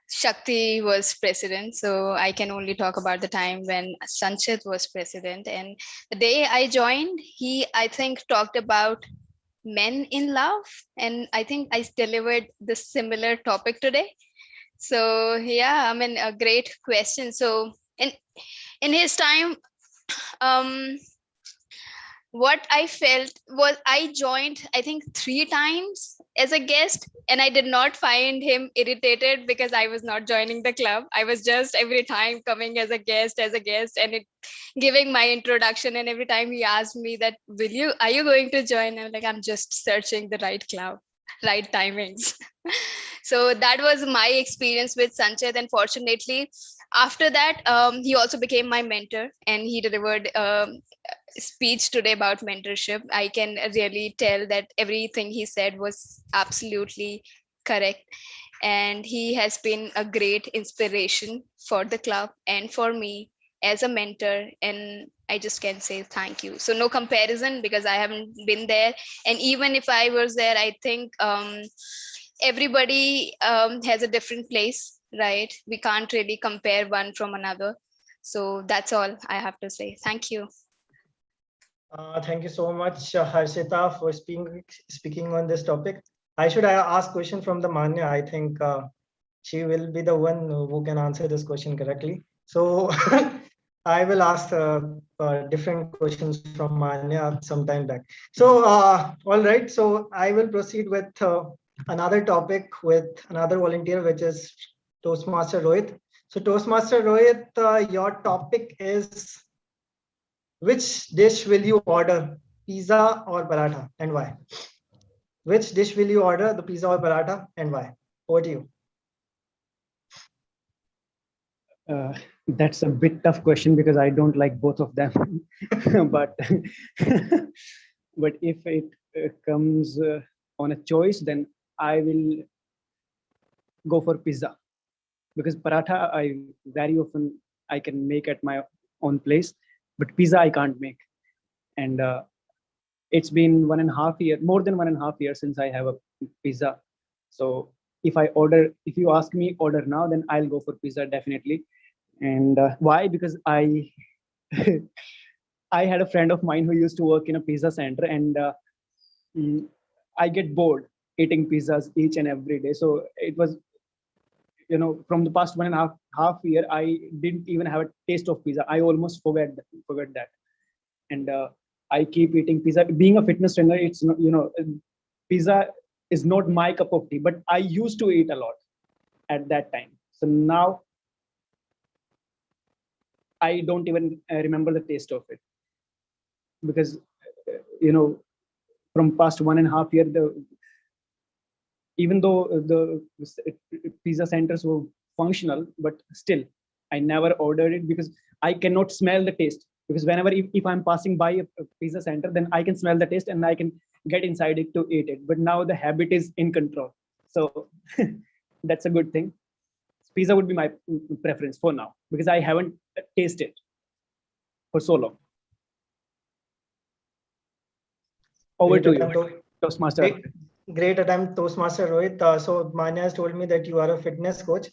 Shakti was president. So I can only talk about the time when Sanchit was president. And the day I joined, I think, talked about men in love. And I think I delivered the similar topic today. So yeah, I mean, a great question. So in his time, what I felt was I joined, I think, 3 times as a guest, and I did not find him irritated because I was not joining the club. I was just every time coming as a guest, and giving my introduction. And every time he asked me that, are you going to join? I'm like, I'm just searching the right club, right timings. So that was my experience with Sanchit. And fortunately, after that, he also became my mentor, and he delivered speech today about mentorship. I can really tell that everything he said was absolutely correct. And he has been a great inspiration for the club and for me as a mentor. And I just can say thank you. So no comparison because I haven't been there. And even if I was there, I think everybody has a different place, right? We can't really compare one from another. So that's all I have to say. Thank you.
Thank you so much, Harshita, for speaking on this topic. I should ask question from the Manya. I think she will be the one who can answer this question correctly. So I will ask different questions from Manya some time back. So all right. So I will proceed with another topic with another volunteer, which is Toastmaster Rohit. So Toastmaster Rohit, your topic is, which dish will you order, pizza or paratha, and why? Which dish will you order, the pizza or paratha, and why? Over to you.
That's a bit tough question because I don't like both of them. but but if it comes on a choice, then I will go for pizza, because paratha I very often I can make at my own place, but pizza I can't make. And it's been 1.5 years, more than 1.5 years since I have a pizza. So if you ask me order now, then I'll go for pizza definitely. And why? Because I I had a friend of mine who used to work in a pizza center, and I get bored eating pizzas each and every day. So it was, from the past 1.5 year, I didn't even have a taste of pizza. I almost forgot that. And I keep eating pizza. Being a fitness trainer, it's not, pizza is not my cup of tea, but I used to eat a lot at that time. So now I don't even remember the taste of it, because from past 1.5 year, even though the pizza centers were functional, but still I never ordered it because I cannot smell the taste. because whenever if I'm passing by a pizza center, then I can smell the taste and I can get inside it to eat it. But now the habit is in control, so that's a good thing. Pizza would be my preference for now because I haven't tasted for so long. Over to you, Toastmaster.
Great attempt, Toastmaster Rohit. So Manya has told me that you are a fitness coach.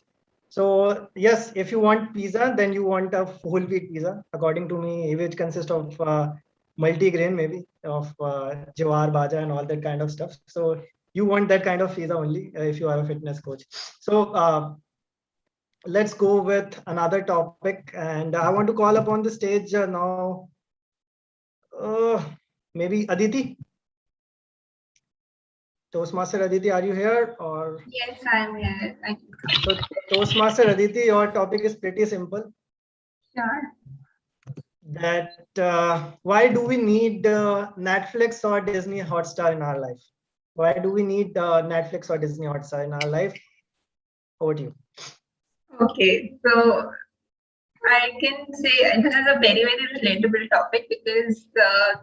So yes, if you want pizza, then you want a whole wheat pizza, according to me, which consists of multi-grain, maybe of jawar, baja, and all that kind of stuff. So you want that kind of pizza only if you are a fitness coach. So let's go with another topic, and I want to call upon the stage now. Maybe Aditi. Toastmaster Aditi, are you here? Or
yes, I'm here.
So Toastmaster Aditi, your topic is pretty simple.
Sure.
That why do we need Netflix or Disney Hotstar in our life? Why do we need Netflix or Disney Hotstar in our life? Over to you.
Okay, so I can say this is a very, very relatable topic because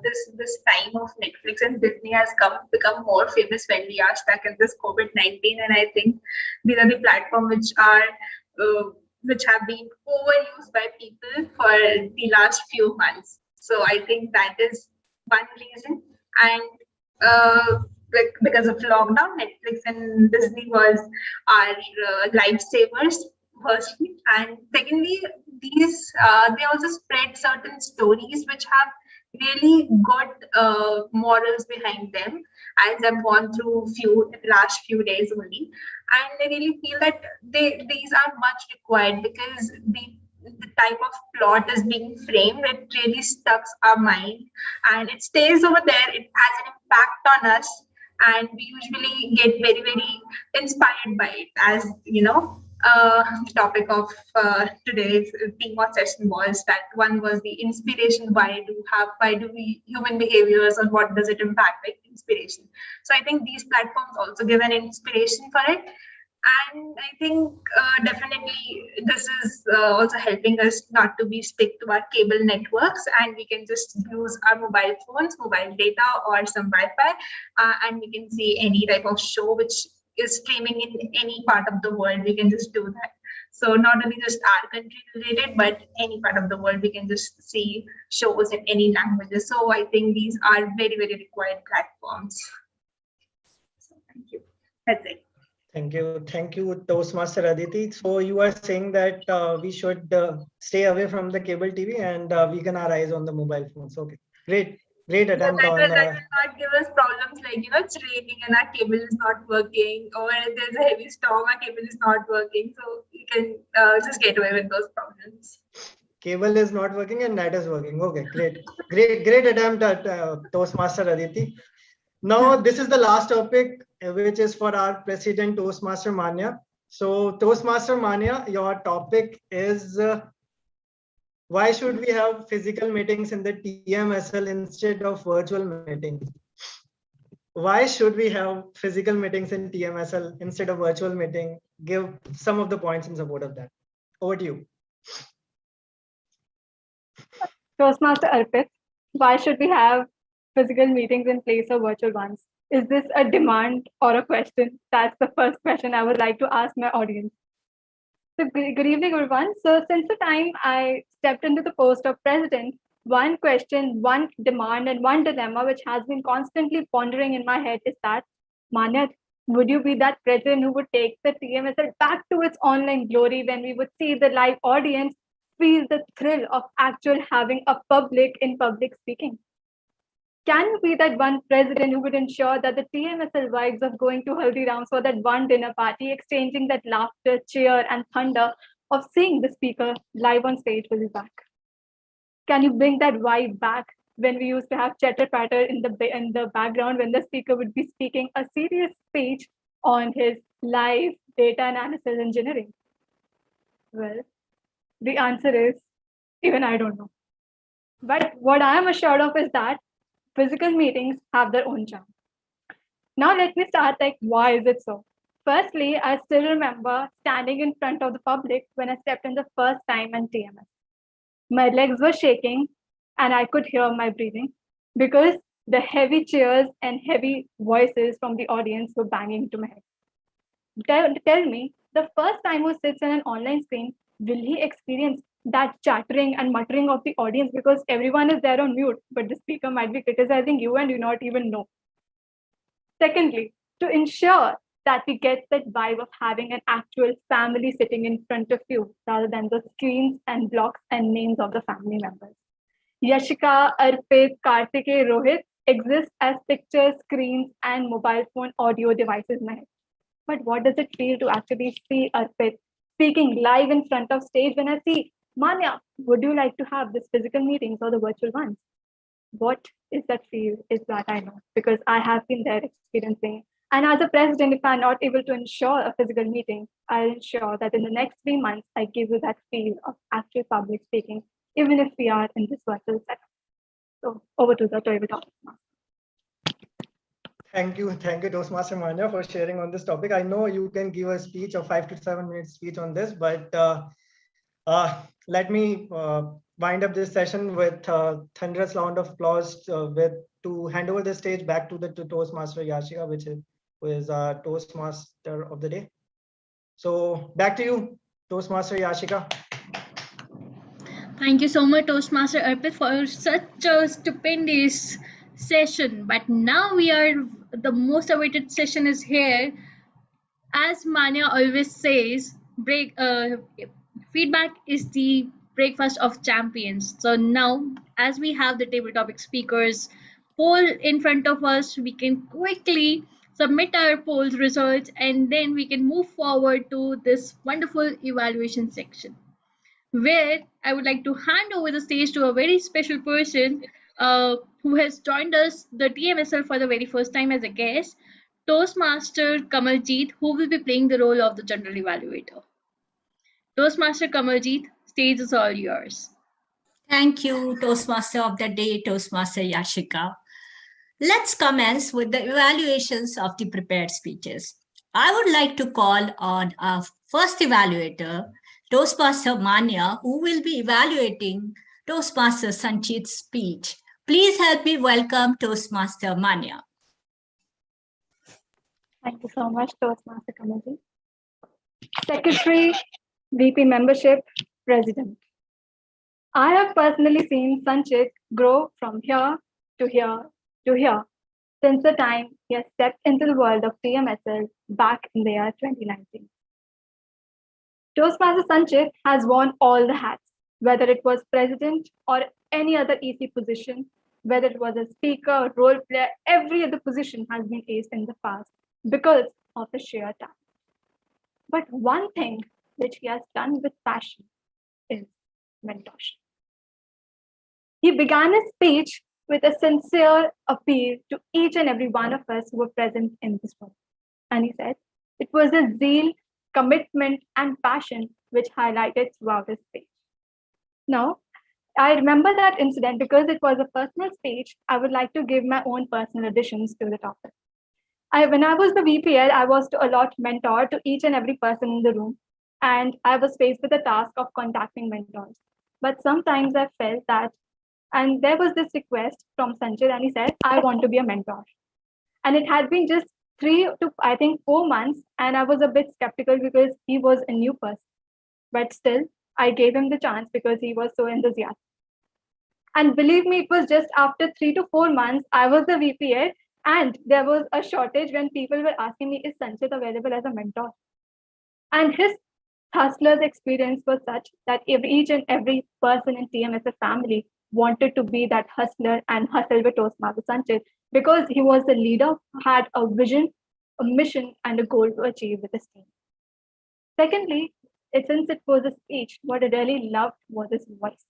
this time of Netflix and Disney has become more famous when we are stuck in this COVID-19, and I think these are the platforms which have been overused by people for the last few months. So I think that is one reason, and because of lockdown, Netflix and Disney was our lifesavers firstly, and secondly, these they also spread certain stories which have really good morals behind them, as I've gone through last few days only, and I really feel that these are much required because the type of plot is being framed, it really stucks our mind and it stays over there. It has an impact on us, and we usually get very, very inspired by it. As you know, the topic of today's theme of session was that one was the inspiration. Why do we human behaviors, or what does it impact like inspiration? So I think these platforms also give an inspiration for it. And I think definitely this is also helping us not to be stick to our cable networks, and we can just use our mobile phones, mobile data, or some Wi-Fi, and we can see any type of show which is streaming in any part of the world. We can just do that. So not only just our country related, but any part of the world, we can just see shows in any languages. So I think these are very, very required platforms. So thank you. That's it.
Thank you, Toastmaster Aditi. So you are saying that we should stay away from the cable TV and weaken our eyes on the mobile phones. Okay, great attempt on.
That will not give us problems like, it's raining and our cable is not working, or there's a heavy storm, our cable is not working. So you can just get away with those problems.
Cable is not working and net is working. Okay, great attempt at Toastmaster Aditi. Now, this is the last topic, which is for our president, Toastmaster Manya. So, Toastmaster Manya, your topic is why should we have physical meetings in the TMSL instead of virtual meetings? Why should we have physical meetings in TMSL instead of virtual meeting? Give some of the points in support of that. Over to you.
Toastmaster Arpit, why should we have physical meetings in place of virtual ones? Is this a demand or a question? That's the first question I would like to ask my audience. So good evening, everyone. So since the time I stepped into the post of president, one question, one demand, and one dilemma which has been constantly pondering in my head is that, Manya, would you be that president who would take the TMSL back to its online glory when we would see the live audience feel the thrill of actual having a public in public speaking? Can you be that one president who would ensure that the TMSL vibes of going to Haldiram's for that one dinner party, exchanging that laughter, cheer, and thunder of seeing the speaker live on stage will be back? Can you bring that vibe back when we used to have chatter patter in the background when the speaker would be speaking a serious speech on his live data analysis engineering? Well, the answer is even I don't know. But what I am assured of is that physical meetings have their own charm. Now let me start why is it so? Firstly, I still remember standing in front of the public when I stepped in the first time on TMS. My legs were shaking, and I could hear my breathing because the heavy cheers and heavy voices from the audience were banging into my head. Tell me, the first time who sits in an online screen, will he experience that chattering and muttering of the audience because everyone is there on mute, but the speaker might be criticizing you and you not even know? Secondly, to ensure that we get that vibe of having an actual family sitting in front of you rather than the screens and blocks and names of the family members. Yashika, Arpit, Kartike, Rohit exist as pictures, screens, and mobile phone audio devices in my head. But what does it feel to actually see Arpit speaking live in front of stage when I see Manya? Would you like to have this physical meetings or the virtual ones? What is that feel is that I know because I have been there experiencing. And as a president, if I'm not able to ensure a physical meeting, I'll ensure that in the next 3 months, I give you that feel of actual public speaking, even if we are in this virtual setup. So over to the topic.
Thank you, Toastmaster Manya, for sharing on this topic. I know you can give a speech, a 5 to 7 minute speech on this, but let me wind up this session with thunderous round of applause to hand over the stage back to the Toastmaster Yashika, who is our Toastmaster of the day. So back to you, Toastmaster Yashika.
Thank you so much, Toastmaster Arpit, for such a stupendous session. But now the most awaited session is here. As Manya always says, feedback is the breakfast of champions. So now, as we have the table topic speakers poll in front of us, we can quickly submit our polls results and then we can move forward to this wonderful evaluation section, where I would like to hand over the stage to a very special person who has joined us, the TMSL, for the very first time as a guest, Toastmaster Kamaljeet, who will be playing the role of the General Evaluator. Toastmaster Kamaljeet, stage is all yours.
Thank you, Toastmaster of the Day, Toastmaster Yashika. Let's commence with the evaluations of the prepared speeches. I would like to call on our first evaluator, Toastmaster Manya, who will be evaluating Toastmaster Sanchit's speech. Please help me welcome Toastmaster Manya.
Thank you so much, Toastmaster Kamalji. Secretary, VP membership, President. I have personally seen Sanchit grow from here to here to here since the time he has stepped into the world of TMSL back in the year 2019. Toastmaster Sanchit has worn all the hats, whether it was president or any other EC position, whether it was a speaker, role player, every other position has been aced in the past because of the sheer talent. But one thing which he has done with passion is mentorship. He began his speech with a sincere appeal to each and every one of us who were present in this room. And he said, it was his zeal, commitment, and passion which highlighted throughout his speech. Now, I remember that incident because it was a personal speech. I would like to give my own personal additions to the topic. When I was the VPL, I was to allot mentor to each and every person in the room. And I was faced with the task of contacting mentors. But sometimes I felt that, and there was this request from Sanchit, and he said, I want to be a mentor. And it had been just 3 to 4 months, and I was a bit skeptical because he was a new person. But still, I gave him the chance because he was so enthusiastic. And believe me, it was just after 3 to 4 months, I was the VPA, and there was a shortage when people were asking me, is Sanchit available as a mentor? And his hustler's experience was such that each and every person in TMSF family wanted to be that hustler and hustle with Toastmaster Sanchit because he was the leader who had a vision, a mission, and a goal to achieve with his team. Secondly, since it was a speech, what I really loved was his voice.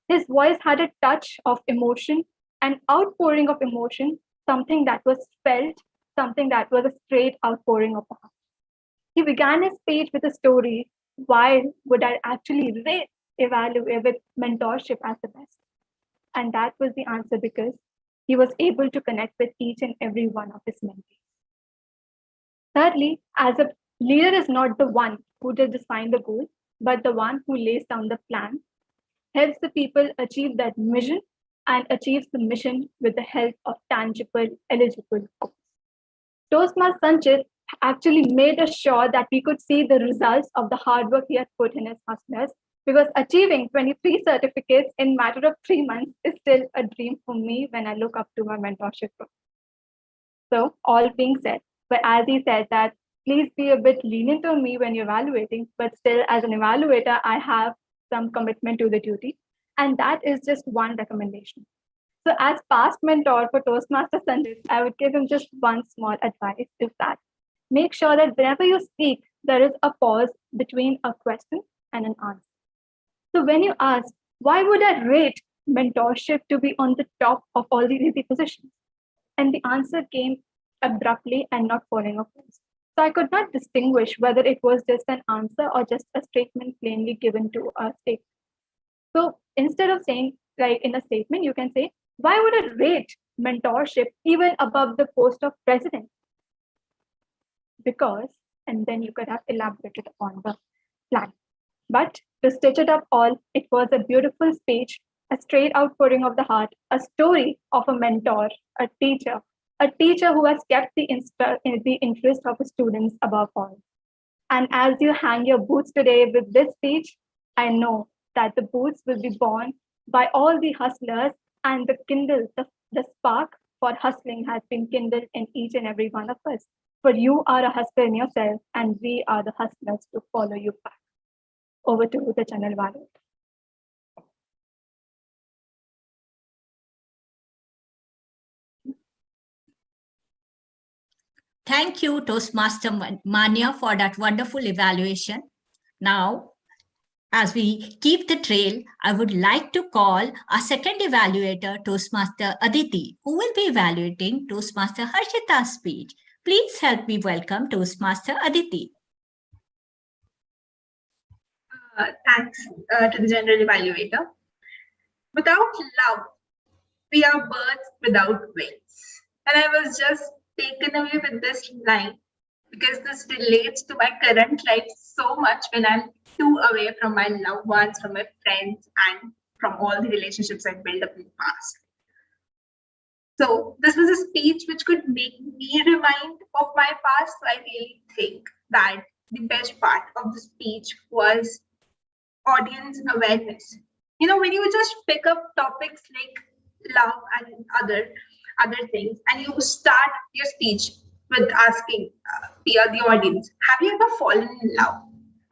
His voice had a touch of emotion, an outpouring of emotion, something that was felt, something that was a straight outpouring of the heart. He began his speech with a story. Why would I actually rate Evaluator with mentorship as the best? And that was the answer because he was able to connect with each and every one of his mentees. Thirdly, as a leader is not the one who just defines the goal, but the one who lays down the plan, helps the people achieve that mission, and achieves the mission with the help of tangible, eligible goals. Toastmaster Sanchit actually made us sure that we could see the results of the hard work he had put in his hustlers, because achieving 23 certificates in matter of 3 months is still a dream for me when I look up to my mentorship group. So all being said, but as he said that, please be a bit lenient on me when you're evaluating, but still as an evaluator, I have some commitment to the duty. And that is just one recommendation. So as past mentor for Toastmaster Sanjit, I would give him just one small advice, is that make sure that whenever you speak, there is a pause between a question and an answer. So when you ask, why would I rate mentorship to be on the top of all these easy positions? And the answer came abruptly and not following a pause. So I could not distinguish whether it was just an answer or just a statement plainly given to a statement. So instead of saying, like in a statement, you can say, why would I rate mentorship even above the post of president? Because, and then you could have elaborated upon the plan. But to stitch it up all, it was a beautiful speech, a straight outpouring of the heart, a story of a mentor, a teacher who has kept the interest of his students above all. And as you hang your boots today with this speech, I know that the boots will be borne by all the hustlers, and the spark for hustling has been kindled in each and every one of us. For you are a hustler in yourself, and we are the hustlers to follow you back. Over to the channel Evaluator.
Thank you, Toastmaster Mania, for that wonderful evaluation. Now, as we keep the trail, I would like to call our second evaluator, Toastmaster Aditi, who will be evaluating Toastmaster Harshita's speech. Please help me welcome Toastmaster Aditi.
Thanks to the general evaluator. Without love, we are birds without wings. And I was just taken away with this line because this relates to my current life so much when I'm too away from my loved ones, from my friends, and from all the relationships I've built up in the past. So this was a speech which could make me remind of my past. So I really think that the best part of the speech was audience awareness. You know, when you just pick up topics like love and other things, and you start your speech with asking the audience, have you ever fallen in love?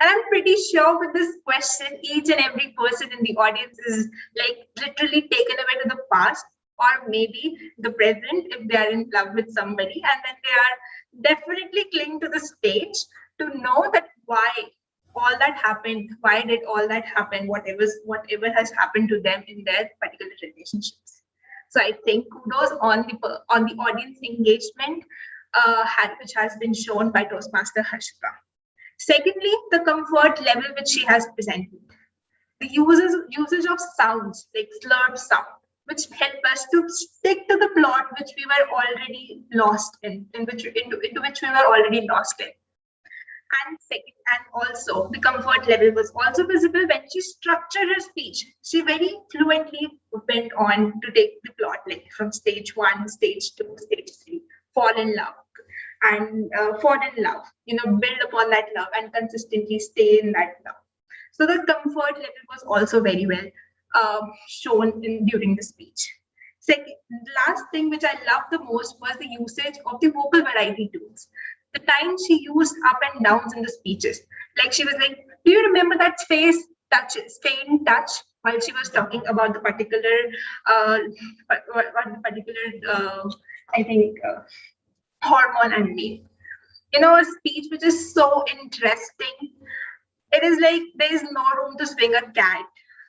And I'm pretty sure with this question, each and every person in the audience is like literally taken away to the past, or maybe the present if they are in love with somebody, and then they are definitely clinging to the stage to know that why all that happened, why did all that happen, whatever has happened to them in their particular relationships. So I think kudos on the audience engagement which has been shown by Toastmaster Harshita. Secondly, the comfort level which she has presented. The usage of sounds like slurred sound, which help us to stick to the plot which we were already lost into which we were already lost in. And also the comfort level was also visible when she structured her speech. She very fluently went on to take the plot like from stage 1, stage 2, stage 3, fall in love, and build upon that love and consistently stay in that love. So the comfort level was also very well shown during the speech. Second, the last thing which I loved the most was the usage of the vocal variety tools. The time she used up and downs in the speeches. Like she was like, do you remember that faint touch while she was talking about the particular, hormone and name. You know, a speech which is so interesting. It is like there is no room to swing a cat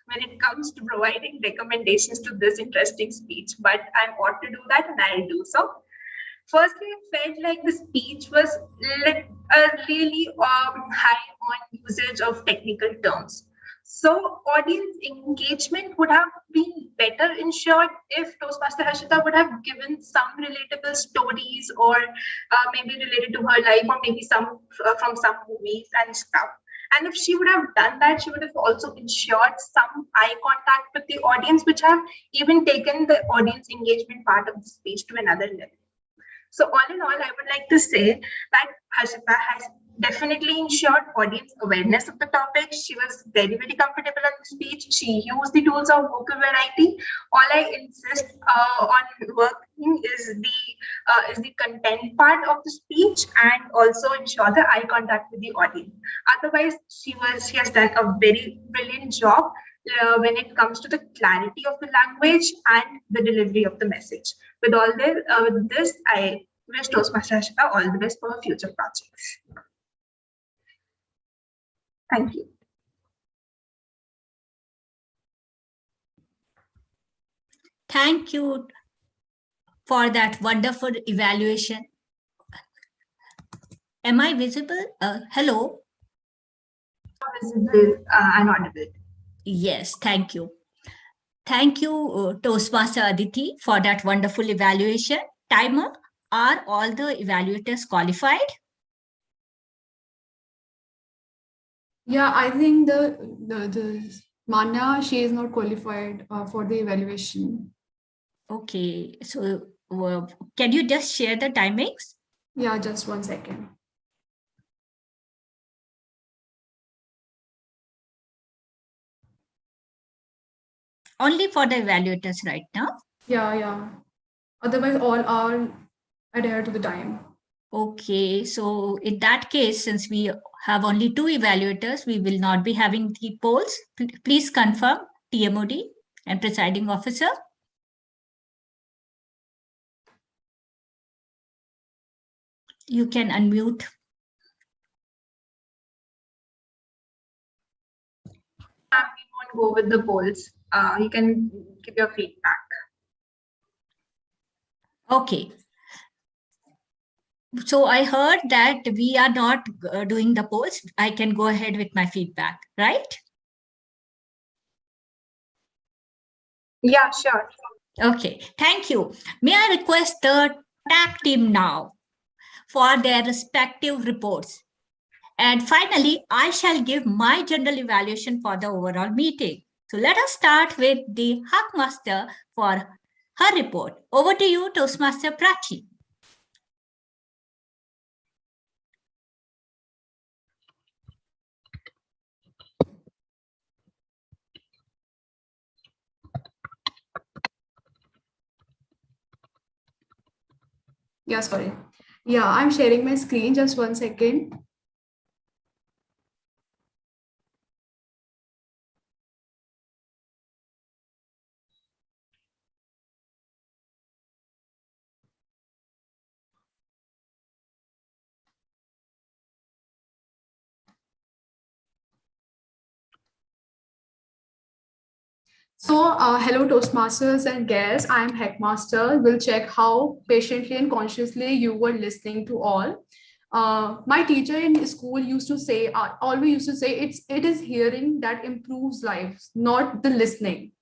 when it comes to providing recommendations to this interesting speech, but I'm ought to do that and I'll do so. Firstly, it felt like the speech was really high on usage of technical terms. So audience engagement would have been better ensured if Toastmaster Harshita would have given some relatable stories or maybe related to her life or maybe some from some movies and stuff. And if she would have done that, she would have also ensured some eye contact with the audience, which have even taken the audience engagement part of the speech to another level. So all in all, I would like to say that Harshita has definitely ensured audience awareness of the topic. She was very, very comfortable on the speech. She used the tools of vocal variety. All I insist on working is the content part of the speech, and also ensure the eye contact with the audience. Otherwise, she has done a very brilliant job when it comes to the clarity of the language and the delivery of the message. With this, I wish Toastmaster Harshita all the best for her future projects. Thank you.
Thank you for that wonderful evaluation. Am I visible? Hello?
Visible and audible.
Yes, thank you. Thank you, Toastmaster Aditi, for that wonderful evaluation. Timer, are all the evaluators qualified?
Yeah, I think the Manya, she is not qualified for the evaluation.
Okay, so can you just share the timings?
Yeah, just 1 second.
Only for the evaluators right now?
Yeah. Otherwise, all are adhere to the time.
Okay, so in that case, since we have only 2 evaluators, we will not be having the polls. Please confirm, TMOD and presiding officer. You can unmute.
We won't go with the polls. You can give your feedback.
Okay. So I heard that we are not doing the polls. I can go ahead with my feedback, right?
Yeah, sure.
Okay, thank you. May I request the tag team now for their respective reports. And finally, I shall give my general evaluation for the overall meeting. So let us start with the Hackmaster for her report. Over to you, Toastmaster Prachi.
Yeah, sorry. Yeah, I'm sharing my screen. Just 1 second. So, hello Toastmasters and guests. I am Hackmaster. We'll check how patiently and consciously you were listening to all. My teacher in school used to say, always used to say, it is hearing that improves lives, not the listening.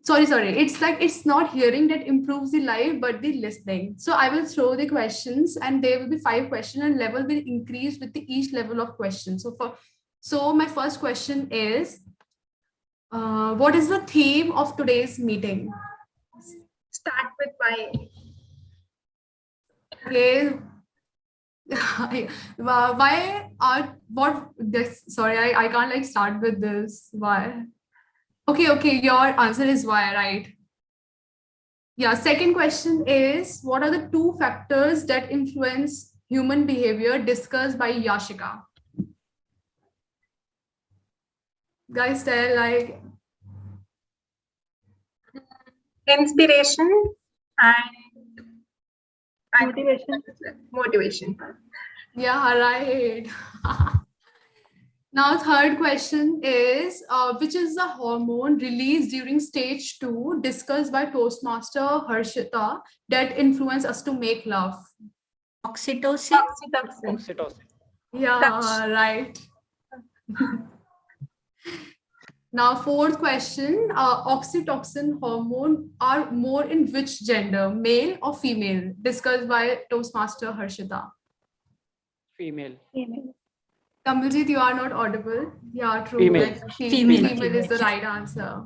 Sorry. It's not hearing that improves the life, but the listening. So I will throw the questions, and there will be 5 questions, and level will increase with each level of questions. So my first question is, what is the theme of today's meeting?
Start with why.
Okay. Why are what this? Sorry, I can't like start with this. Why? Okay. Your answer is why, right? Yeah. Second question is, what are the 2 factors that influence human behavior discussed by Yashika? Guys, tell like
Inspiration and
Motivation.
Yeah, right. Now, third question is, which is the hormone released during stage 2 discussed by Toastmaster Harshita that influence us to make love?
Oxytocin.
Oxytocin.
Yeah, right. Now, fourth question, oxytocin hormone are more in which gender, male or female, discussed by Toastmaster Harshita?
Female.
Kamaljit, you are not audible. Yeah, true.
Female.
Like
Female.
female is the right answer.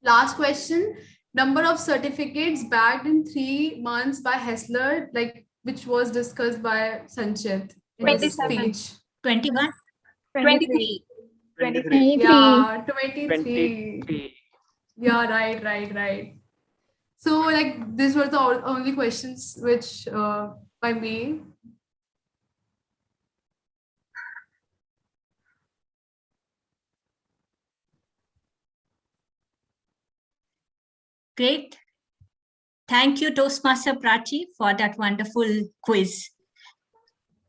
Last question. Number of certificates bagged in 3 months by Hessler, like which was discussed by Sanchit in his
27.
speech.
21.
23.
23.
Yeah, 23.
23.
Yeah, right. So like these were the only questions which by me.
Great. Thank you, Toastmaster Prachi, for that wonderful quiz.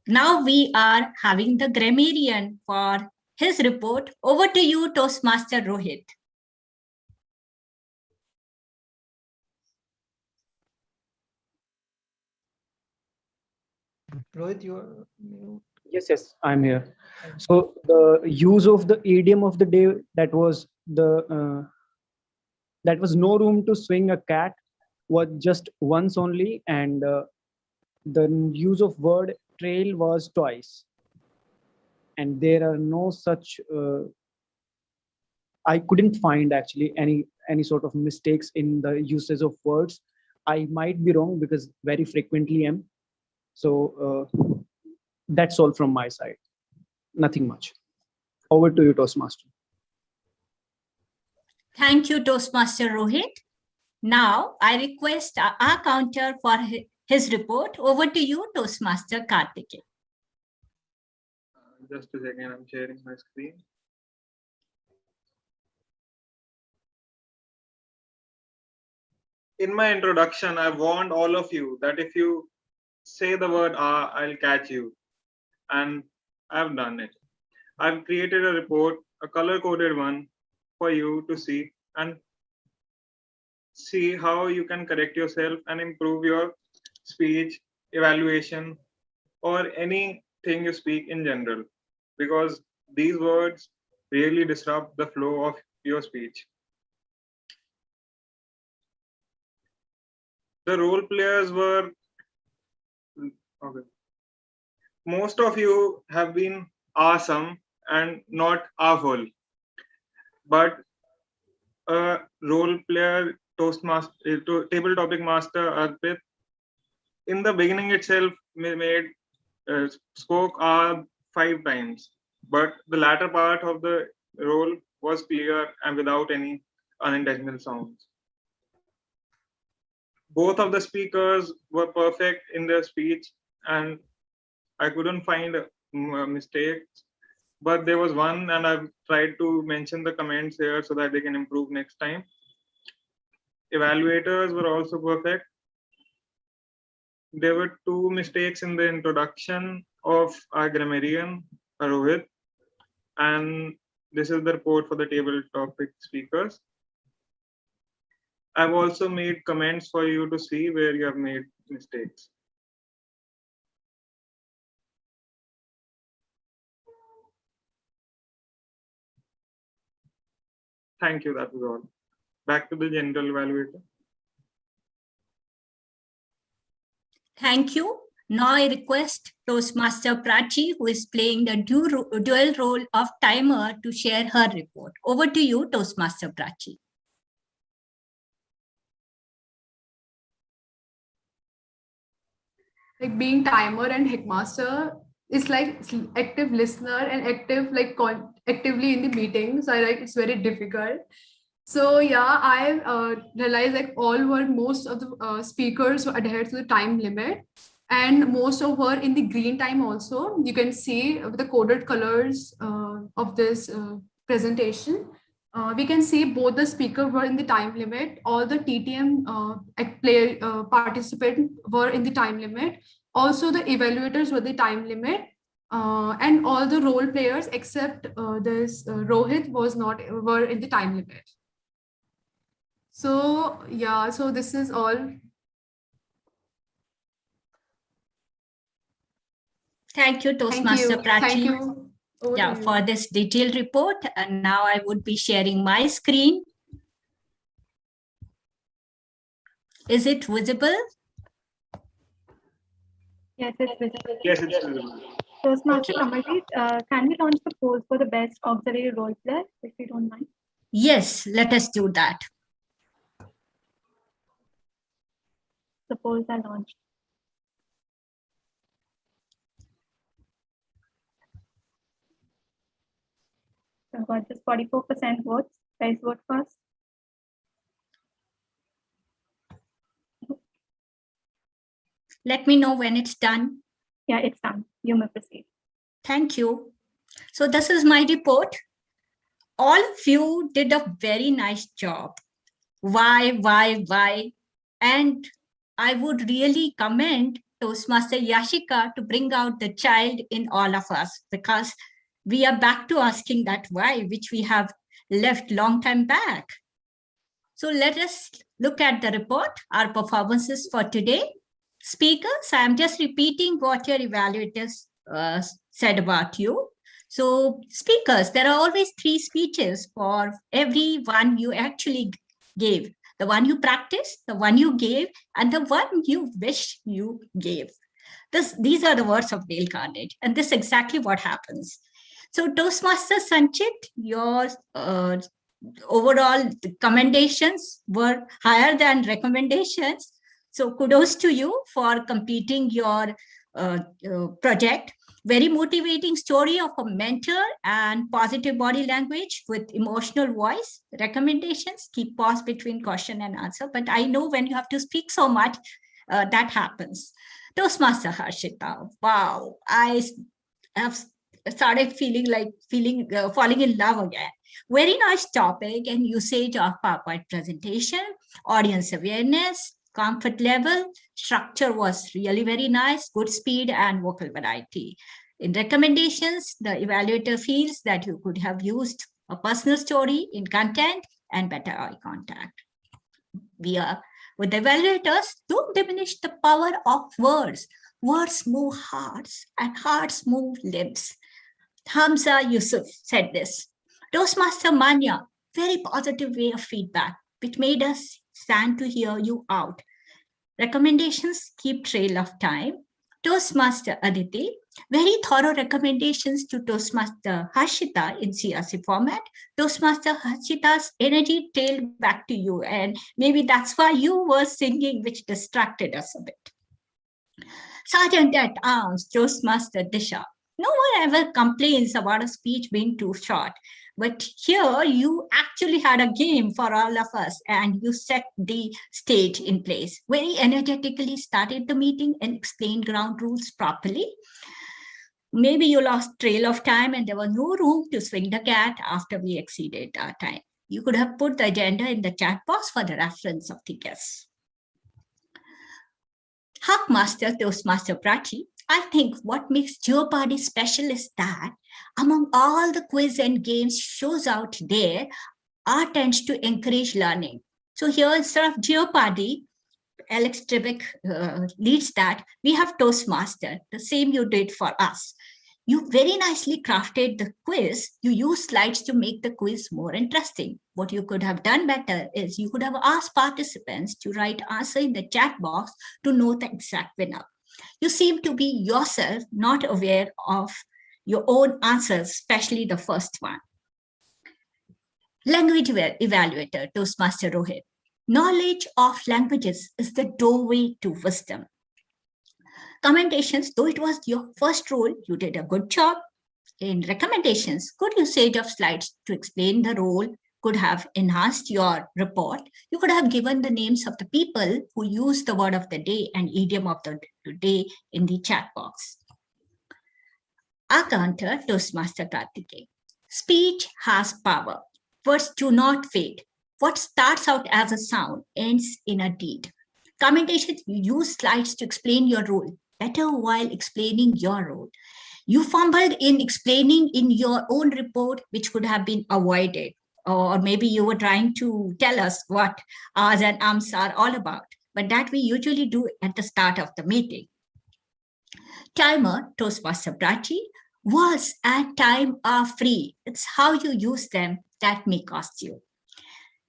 Now we are having the grammarian for his report. Over to you, Toastmaster Rohit.
Rohit, you are mute.
Yes, I'm here. So the use of the idiom of the day, that was no room to swing a cat, was just once only, and the use of word trail was twice, and there are no such. I couldn't find actually any sort of mistakes in the usage of words. I might be wrong because very frequently am. So that's all from my side. Nothing much. Over to you, Toastmaster.
Thank you, Toastmaster Rohit. Now I request our counter for his report. Over to you, Toastmaster Karthikeyan.
Just a second, I'm sharing my screen. In my introduction, I warned all of you that if you say the word I'll catch you. And I've done it. I've created a report, a color-coded one for you to see and see how you can correct yourself and improve your speech, evaluation, or anything you speak in general. Because these words really disrupt the flow of your speech. The role players were, okay. Most of you have been awesome and not awful. But a role player, Toastmaster, table topic master Arpit, in the beginning itself spoke 5 times. But the latter part of the role was clear and without any unintentional sounds. Both of the speakers were perfect in their speech, and I couldn't find mistakes, but there was one, and I've tried to mention the comments here so that they can improve next time. Evaluators were also perfect. There were 2 mistakes in the introduction of our grammarian, Rohit, and this is the report for the table topic speakers. I've also made comments for you to see where you have made mistakes. Thank you, that was all. Back to the general evaluator.
Thank you. Now I request Toastmaster Prachi, who is playing the dual role of timer, to share her report. Over to you, Toastmaster Prachi.
Like being timer and headmaster is like active listener and active actively in the meeting. So it's very difficult. So yeah, I realized most of the speakers were adhered to the time limit, and most of were in the green time also. You can see the coded colors of this presentation. We can see both the speakers were in the time limit. All the TTM participants were in the time limit. Also, the evaluators were the time limit. And all the role players except Rohit were in the time limit. So yeah, so this is all.
Thank you, Toastmaster Prachi.
Thank you.
For this detailed report. And now I would be sharing my screen. Is it visible?
Yes, it's visible.
Yes, it's visible.
Toastmaster
Okay.
Kamaljeet, can we launch the polls for the best auxiliary role player, if you don't mind?
Yes, let us do that.
The polls are launched. So I've got just 44% votes. Guys, vote first.
Let me know when it's done.
Yeah, it's done. You may proceed.
Thank you. So this is my report. All of you did a very nice job. Why? And I would really commend Toastmaster Yashika to bring out the child in all of us, because we are back to asking that why, which we have left long time back. So let us look at the report, our performances for today. Speakers, I am just repeating what your evaluators said about you. So speakers, there are always 3 speeches for every one you actually gave. The one you practiced, the one you gave, and the one you wish you gave. These are the words of Dale Carnegie, and this is exactly what happens. So Toastmaster Sanchit, your overall commendations were higher than recommendations. So kudos to you for completing your project. Very motivating story of a mentor and positive body language with emotional voice. Recommendations, keep pause between question and answer. But I know when you have to speak so much, that happens. Toastmaster Harshita, wow, I have started falling in love again. Very nice topic and usage of PowerPoint presentation, audience awareness, comfort level, structure was really very nice, good speed and vocal variety. In recommendations, the evaluator feels that you could have used a personal story in content and better eye contact. With the evaluators, don't diminish the power of words. Words move hearts and hearts move limbs. Hamza Yusuf said this. Toastmaster Manya, very positive way of feedback, which made us stand to hear you out. Recommendations, keep trail of time. Toastmaster Aditi, very thorough recommendations to Toastmaster Harshita in CRC format. Toastmaster Harshita's energy tailed back to you, and maybe that's why you were singing, which distracted us a bit. Sergeant at Arms, Toastmaster Disha. No one ever complains about a speech being too short. But here you actually had a game for all of us and you set the stage in place. Very energetically started the meeting and explained ground rules properly. Maybe you lost trail of time and there was no room to swing the cat after we exceeded our time. You could have put the agenda in the chat box for the reference of the guests. Huckmaster Toastmaster Prachi, I think what makes Jeopardy special is that among all the quiz and games shows out there, art tends to encourage learning. So here instead of Jeopardy, Alex Trebek leads that, we have Toastmaster, the same you did for us. You very nicely crafted the quiz. You use slides to make the quiz more interesting. What you could have done better is you could have asked participants to write answer in the chat box to know the exact winner. You seem to be yourself not aware of your own answers, especially the first one. Language evaluator, Toastmaster Rohit. Knowledge of languages is the doorway to wisdom. Commendations, though it was your first role, you did a good job. In recommendations, good usage of slides to explain the role could have enhanced your report. You could have given the names of the people who used the word of the day and idiom of the day in the chat box. Our counter, Toastmaster Karthikeyan. Speech has power. Words do not fade. What starts out as a sound ends in a deed. Commentations, you use slides to explain your role better while explaining your role. You fumbled in explaining in your own report, which could have been avoided. Or maybe you were trying to tell us what ahs and ums are all about, but that we usually do at the start of the meeting. Timer, Toastmaster Prachi, words and time are free. It's how you use them that may cost you.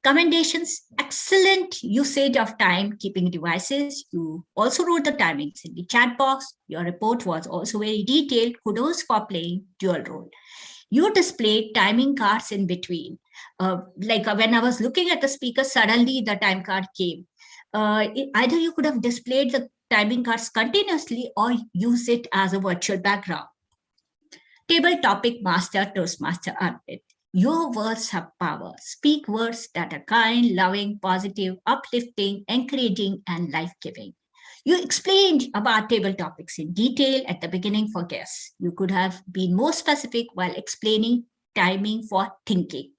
Commendations, excellent usage of time-keeping devices. You also wrote the timings in the chat box. Your report was also very detailed. Kudos for playing dual role. You displayed timing cards in between. When I was looking at the speaker, suddenly the time card came. Either you could have displayed the timing cards continuously or use it as a virtual background. Table topic master, Toastmaster Arpit. Your words have power. Speak words that are kind, loving, positive, uplifting, encouraging, and life-giving. You explained about table topics in detail at the beginning for guests. You could have been more specific while explaining timing for thinking.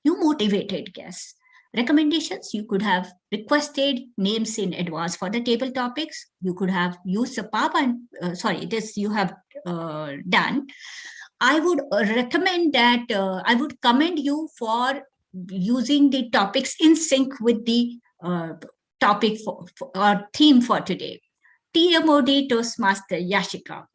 You motivated guests. Recommendations, you could have requested names in advance for the table topics. You could have used the PowerPoint, this you have done. I would recommend that, I would commend you for using the topics in sync with the topic or theme for today. TMOD Toastmaster Yashika.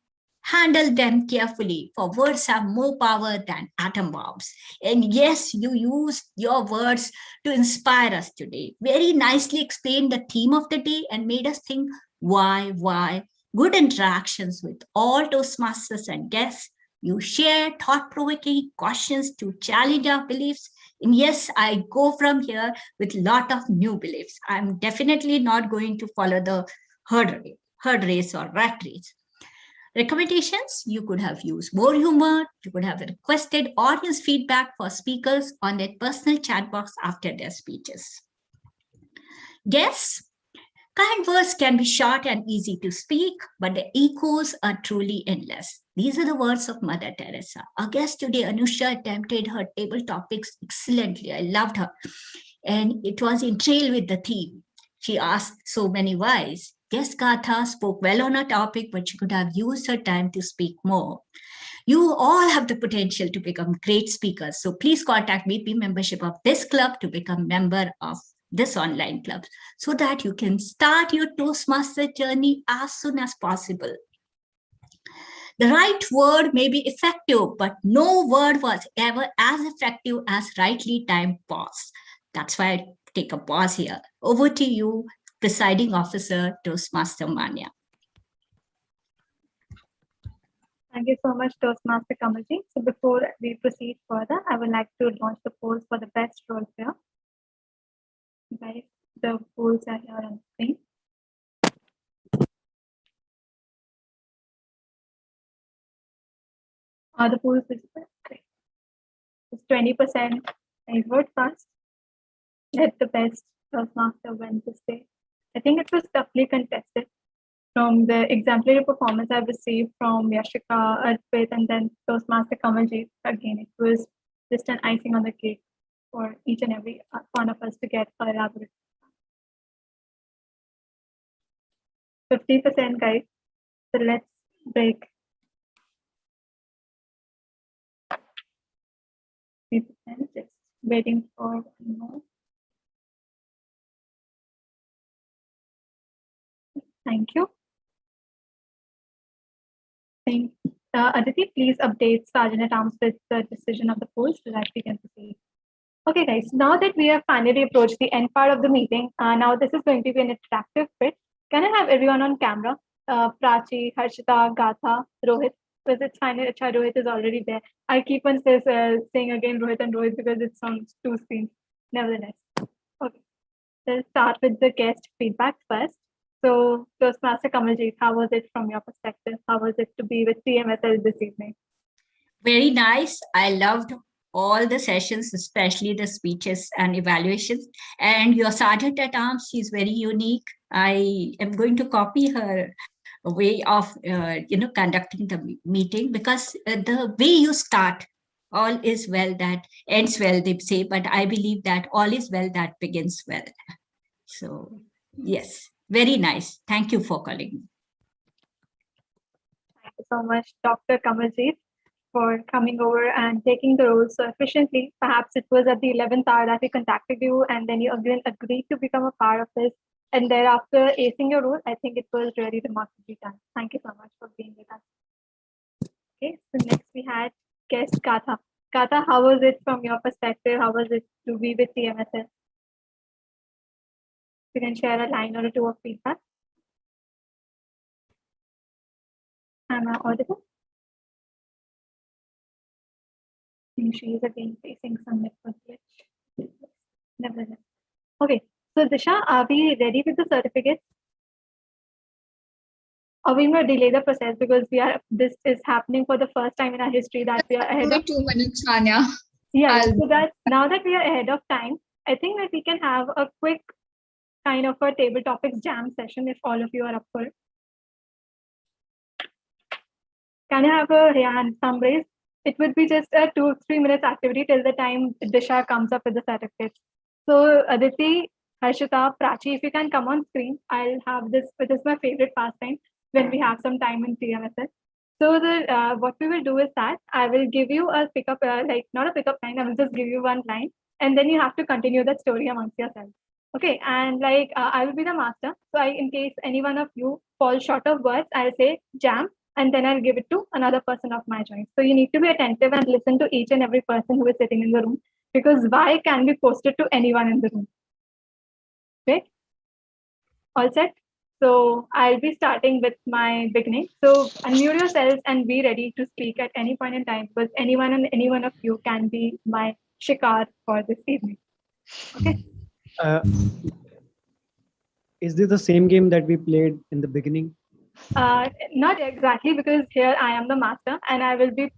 Handle them carefully, for words have more power than atom bombs. And yes, you used your words to inspire us today. Very nicely explained the theme of the day and made us think why. Good interactions with all Toastmasters and guests. You share thought-provoking questions to challenge our beliefs. And yes, I go from here with a lot of new beliefs. I'm definitely not going to follow the herd race or rat race. Recommendations, you could have used more humor. You could have requested audience feedback for speakers on their personal chat box after their speeches. Guests, kind words can be short and easy to speak, but the echoes are truly endless. These are the words of Mother Teresa. Our guest today, Anusha, attempted her table topics excellently. I loved her. And it was in trail with the theme. She asked so many whys. Guest Gatha spoke well on a topic, but she could have used her time to speak more. You all have the potential to become great speakers. So please contact BP membership of this club to become member of this online club so that you can start your Toastmaster journey as soon as possible. The right word may be effective, but no word was ever as effective as rightly timed pause. That's why I take a pause here. Over to you, Presiding Officer, Toastmaster Manya.
Thank you so much, Toastmaster Kamalji. So before we proceed further, I would like to launch the polls for the best role player. Guys, the polls are here on the screen. Are the polls visible? Great. It's 20%. I vote first. Let the best Toastmaster win this day. I think it was toughly contested. From the exemplary performance I've received from Yashika, Arpit, and then Toastmaster Kamalji, again, it was just an icing on the cake for each and every one of us to get our elaborate. 50%, guys. So let's break. 3%, just waiting for one more. Thank you. Aditi, please update Sergeant at Arms with the decision of the polls so that we can proceed. Okay, guys, now that we have finally approached the end part of the meeting, now this is going to be an interactive bit. Can I have everyone on camera? Prachi, Harshita, Gatha, Rohit, because it's finally, Rohit is already there. I keep on saying again Rohit and Rohit because it's on two screens. Nevertheless, okay. Let's start with the guest feedback first. So, Toastmaster Kamalji, how was it from your perspective? How was it to be with TMSL this evening?
Very nice. I loved all the sessions, especially the speeches and evaluations. And your Sergeant at Arms, she's very unique. I am going to copy her way of, conducting the meeting, because the way you start, all is well that ends well, they say, but I believe that all is well that begins well. So, yes. Very nice. Thank you for calling me.
Thank you so much, Dr. Kamalji, for coming over and taking the role so efficiently. Perhaps it was at the 11th hour that we contacted you, and then you again agreed to become a part of this. And thereafter, acing your role, I think it was really remarkably done. Thank you so much for being with us. Okay, so next we had guest Gatha. Gatha, how was it from your perspective? How was it to be with TMSL? You can share a line or two of feedback. Am I audible? She is again facing some network glitch. Nevertheless. Okay, so Disha, are we ready with the certificates? Or we may delay the process because this is happening for the first time in our history that we are ahead
Only
of
2 minutes, Tanya.
Yeah, so that now that we are ahead of time, I think that we can have a quick kind of a table topics jam session if all of you are up for it. Can I have a hand thumb raise? It would be just a 2-3 minutes activity till the time Disha comes up with the certificates. So Aditi, Harshita, Prachi, if you can come on screen, I'll have this. This is my favorite pastime when we have some time in TMSS. So what we will do is that I will give you a pickup, like not a pickup line. I will just give you one line, and then you have to continue that story amongst yourselves. Okay, and like I will be the master. So in case any one of you falls short of words, I'll say jam, and then I'll give it to another person of my choice. So you need to be attentive and listen to each and every person who is sitting in the room, because why can be posted to anyone in the room. Okay, all set? So I'll be starting with my beginning. So unmute yourselves and be ready to speak at any point in time, because anyone and any one of you can be my shikar for this evening. Okay.
Is this the same game that we played in the beginning?
Not exactly, because here I am the master and I will be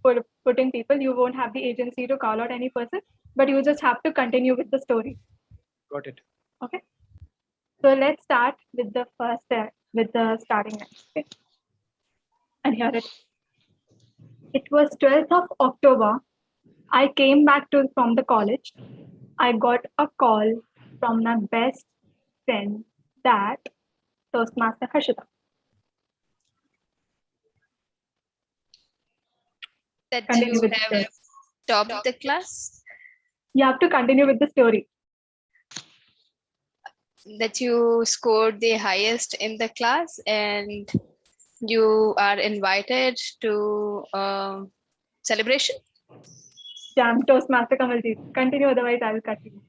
putting people. You won't have the agency to call out any person, but you just have to continue with the story.
Got it.
Okay. So let's start with the first, with the starting line. Okay. And here it is. It was 12th of October. I came back from the college. I got a call from my best friend, that Toastmaster Harshita.
That
Continue
you
with the
have
story.
topped the class?
You have to continue with the story.
That you scored the highest in the class and you are invited to celebration?
Jam, Toastmaster Kamaljeet. Continue, otherwise I will cut you.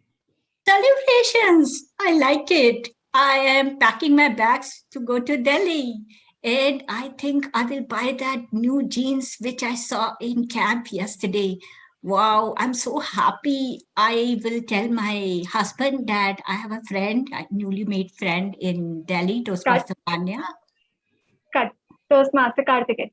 Celebrations. I like it. I am packing my bags to go to Delhi. And I think I will buy that new jeans which I saw in camp yesterday. Wow, I'm so happy. I will tell my husband that I have a friend, a newly made friend in Delhi, Toastmaster Panya.
Cut. Toastmaster Karthikeyan.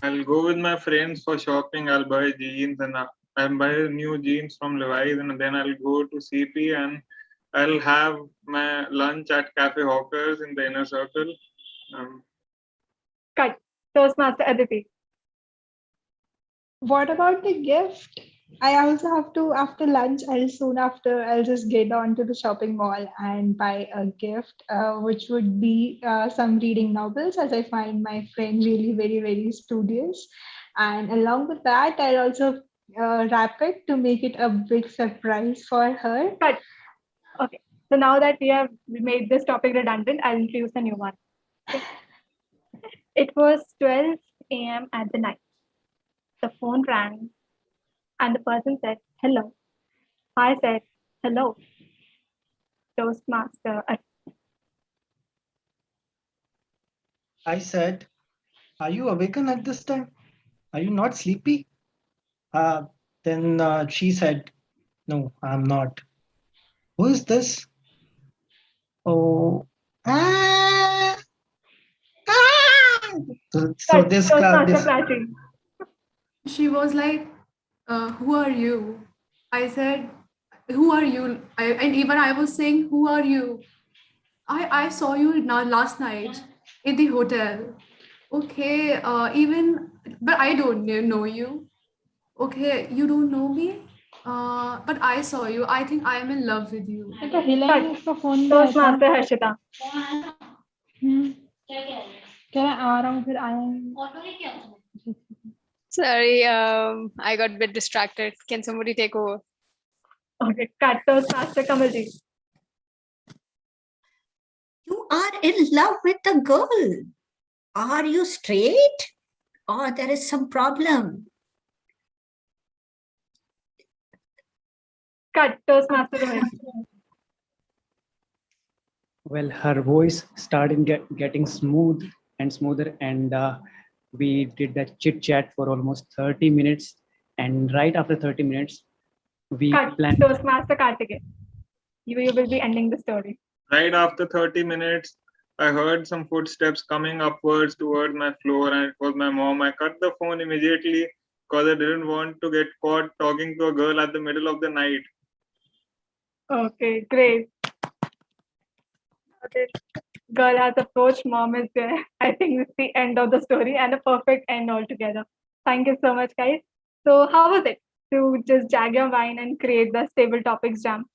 I'll go with my friends for shopping. I'll buy jeans and I'll buy new jeans from Levi's, and then I'll go to CP and I'll have my lunch at Cafe Hawkers in the inner circle.
Cut. Toastmaster Aditi.
What about the gift? I also have to, after lunch, I'll just get on to the shopping mall and buy a gift, which would be some reading novels, as I find my friend really very, very studious. And along with that, I'll also wrap it to make it a big surprise for her.
Cut. Okay. So now that we have made this topic redundant, I'll introduce a new one. Okay. It was 12 a.m. at the night. The phone rang and the person said, hello. I said, hello. Toastmaster.
I said, are you awakened at this time? Are you not sleepy? Then she said, no, I'm not. Who is this? Oh, so this
She was like, who are you? I said, who are you? And even I was saying, who are you? I saw you last night in the hotel. Okay, but I don't know you. Okay, you don't know me? But I saw you. I think I am in love with you.
Toastmaster Harshita.
Sorry, I got a bit distracted. Can somebody take over?
Okay, cut. Toastmaster Kamaljeet.
You are in love with the girl. Are you straight? Or there is some problem?
Cut. Toastmaster Rohit.
Well, her voice started getting smooth and smoother, and we did that chit chat for almost 30 minutes. And right after 30 minutes, we
Cut.
planned.
Toastmaster Kartikeya. You will be ending the story.
Right after 30 minutes, I heard some footsteps coming upwards towards my floor, and it was my mom. I cut the phone immediately because I didn't want to get caught talking to a girl at the middle of the night.
Okay, great. Okay. Girl has approached, mom is there. I think it's the end of the story and a perfect end altogether. Thank you so much, guys. So, how was it to just jag your wine and create the stable topics jam?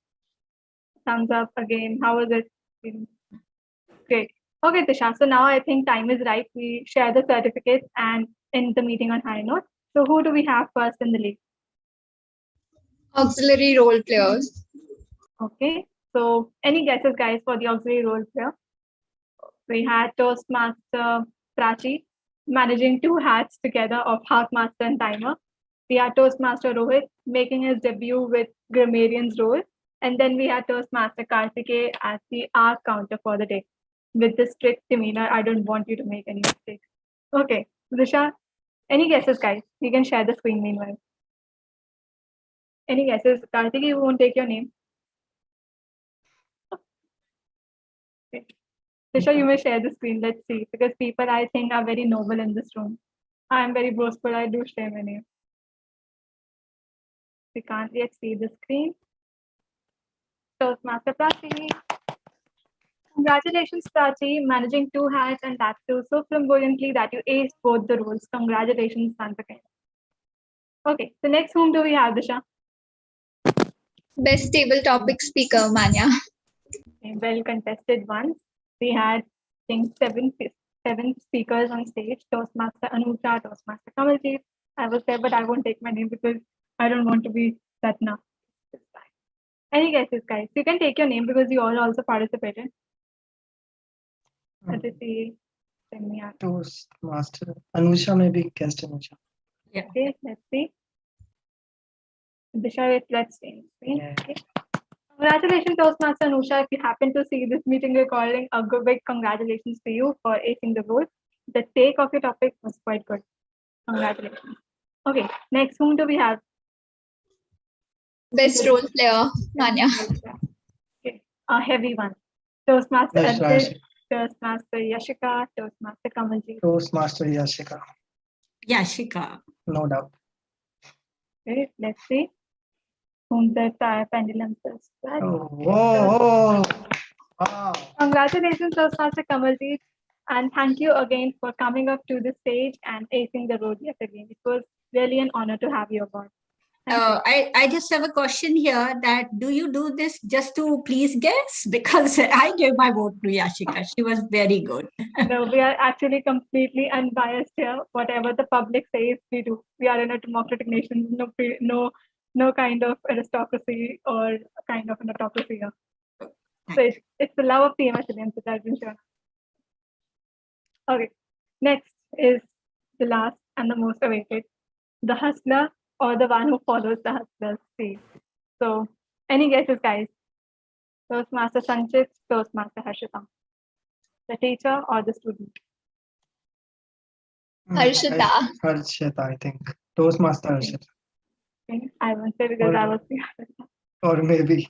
Thumbs up again. How was it? Great. Okay, Tisha. So now I think time is right. We share the certificates and end the meeting on high note. So, who do we have first in the league?
Auxiliary role players.
Okay. So, any guesses, guys, for the auxiliary role player? We had Toastmaster Prachi managing two hats together of Half-Master and Timer. We had Toastmaster Rohit making his debut with Grammarian's role. And then we had Toastmaster Kartikeya as the R counter for the day. With this strict demeanor, I don't want you to make any mistakes. Okay, Disha, any guesses, guys? You can share the screen meanwhile. Any guesses? Kartikeya, you won't take your name. Okay. Disha, you may share the screen. Let's see. Because people, I think, are very noble in this room. I am very boastful. I do share my name. We can't yet see the screen. Toastmaster Prachi. Congratulations, Prachi, managing two hats and that too so flamboyantly that you aced both the roles. Congratulations once again. Okay, so next, whom do we have, Disha?
Best table topic speaker, Manya.
Okay, well contested ones. We had, I think, seven speakers on stage. Toastmaster Anuja, Toastmaster Kamaljeet. I was there, but I won't take my name because I don't want to be that now. Any guesses, guys? You can take your name because you all also participated. Aditi, Sanya.
Toastmaster. Anusha, maybe guest Anusha.
Yeah. Okay, let's see. Disha, let's see.
Yeah.
Okay. Congratulations, Toastmaster Anusha. If you happen to see this meeting recording, a good big congratulations to you for acing the role. The take of your topic was quite good. Congratulations. Okay, next, whom do we have?
Best role player, Manya.
Okay, a heavy one. Toastmaster
Yes,
Adit, Toastmaster Yashika, Toastmaster Kamaljeet.
Toastmaster Yashika.
Yashika.
No doubt.
Okay, let's see. Whom the tire pendulum says.
Oh, whoa, wow.
Congratulations, Toastmaster Kamaljeet. And thank you again for coming up to the stage and acing the role yet again. It was really an honor to have you aboard.
I just have a question here that do you do this just to please guests? Because I gave my vote to Yashika. She was very good.
No, we are actually completely unbiased here. Whatever the public says, we do. We are in a democratic nation. No kind of aristocracy or kind of an autocracy here. So it's the love of TMS Alliance that I've been shown. Okay, next is the last and the most awaited, the hustler or the one who follows the hustler's feet. So, any guesses, guys? Toastmaster Sanchit, Toastmaster Harshita. The teacher or the student?
Harshita.
Harshita, I think. Toastmaster Harshita.
Okay, I won't say because I was the
Or maybe.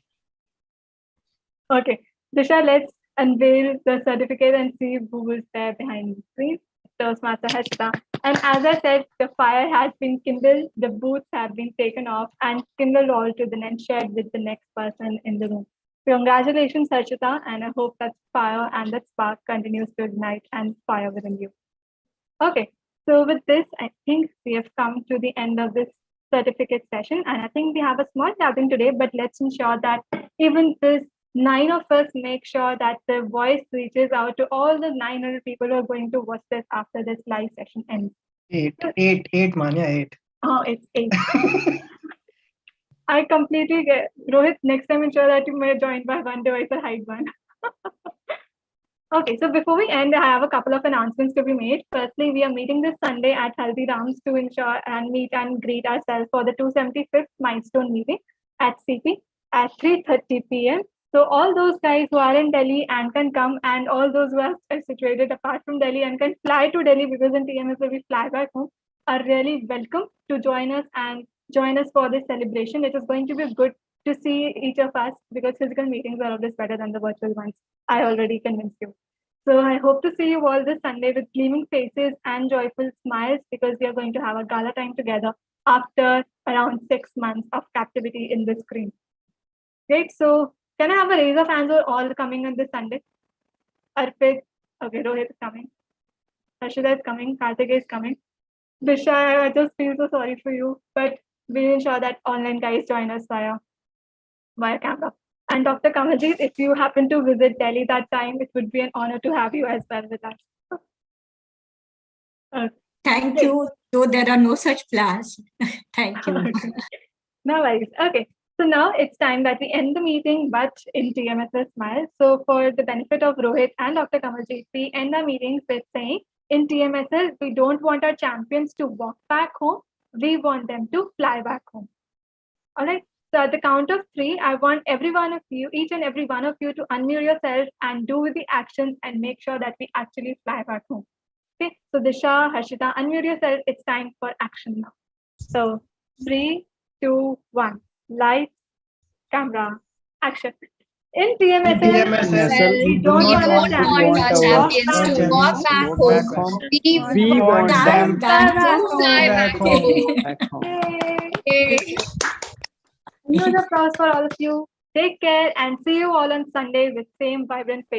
Okay, Disha, let's unveil the certificate and see who is there behind the screen. Toastmaster Harshita. And as I said, the fire has been kindled, the booths have been taken off and kindled all to the and shared with the next person in the room. Congratulations, Harshita, and I hope that fire and that spark continues to ignite and fire within you. Okay, so with this, I think we have come to the end of this certificate session, and I think we have a small gathering today, but let's ensure that even this 9 of us make sure that the voice reaches out to all the 900 people who are going to watch this after this live session ends.
Eight, Manya, 8.
Oh, it's 8. I completely get Rohit. Next time, ensure that you may join by one device or hide one. Okay, so before we end, I have a couple of announcements to be made. Firstly, we are meeting this Sunday at Haldiram's to ensure and meet and greet ourselves for the 275th milestone meeting at CP at 3:30 p.m. So all those guys who are in Delhi and can come, and all those who are situated apart from Delhi and can fly to Delhi, because in TMSL we fly back home, are really welcome to join us and join us for this celebration. It is going to be good to see each of us, because physical meetings are always better than the virtual ones. I already convinced you. So I hope to see you all this Sunday with gleaming faces and joyful smiles, because we are going to have a gala time together after around 6 months of captivity in this screen. Great. So can I have a raise of hands for all coming on this Sunday? Arpit, okay, Rohit is coming. Harshita is coming. Karthik is coming. Disha, I just feel so sorry for you, but we'll ensure that online guys join us via camera. And Dr. Kamaljeet, if you happen to visit Delhi that time, it would be an honor to have you as well with us.
Thank you. Though there are no such plans. Thank you.
No worries. Okay. So now it's time that we end the meeting, but in TMSL smile. So for the benefit of Rohit and Dr. Kamaljeet, we end our meetings with saying, in TMSL, we don't want our champions to walk back home. We want them to fly back home. All right. So at the count of 3, I want every one of you, each and every one of you, to unmute yourself and do the actions and make sure that we actually fly back home. Okay. So Disha, Harshita, unmute yourself. It's time for action now. So 3, 2, 1. Lights, camera, action. In TMSL, we don't want our champions to walk back home.
We want them back
home. Huge applause for all of you. Take care and see you all on Sunday with same vibrant face.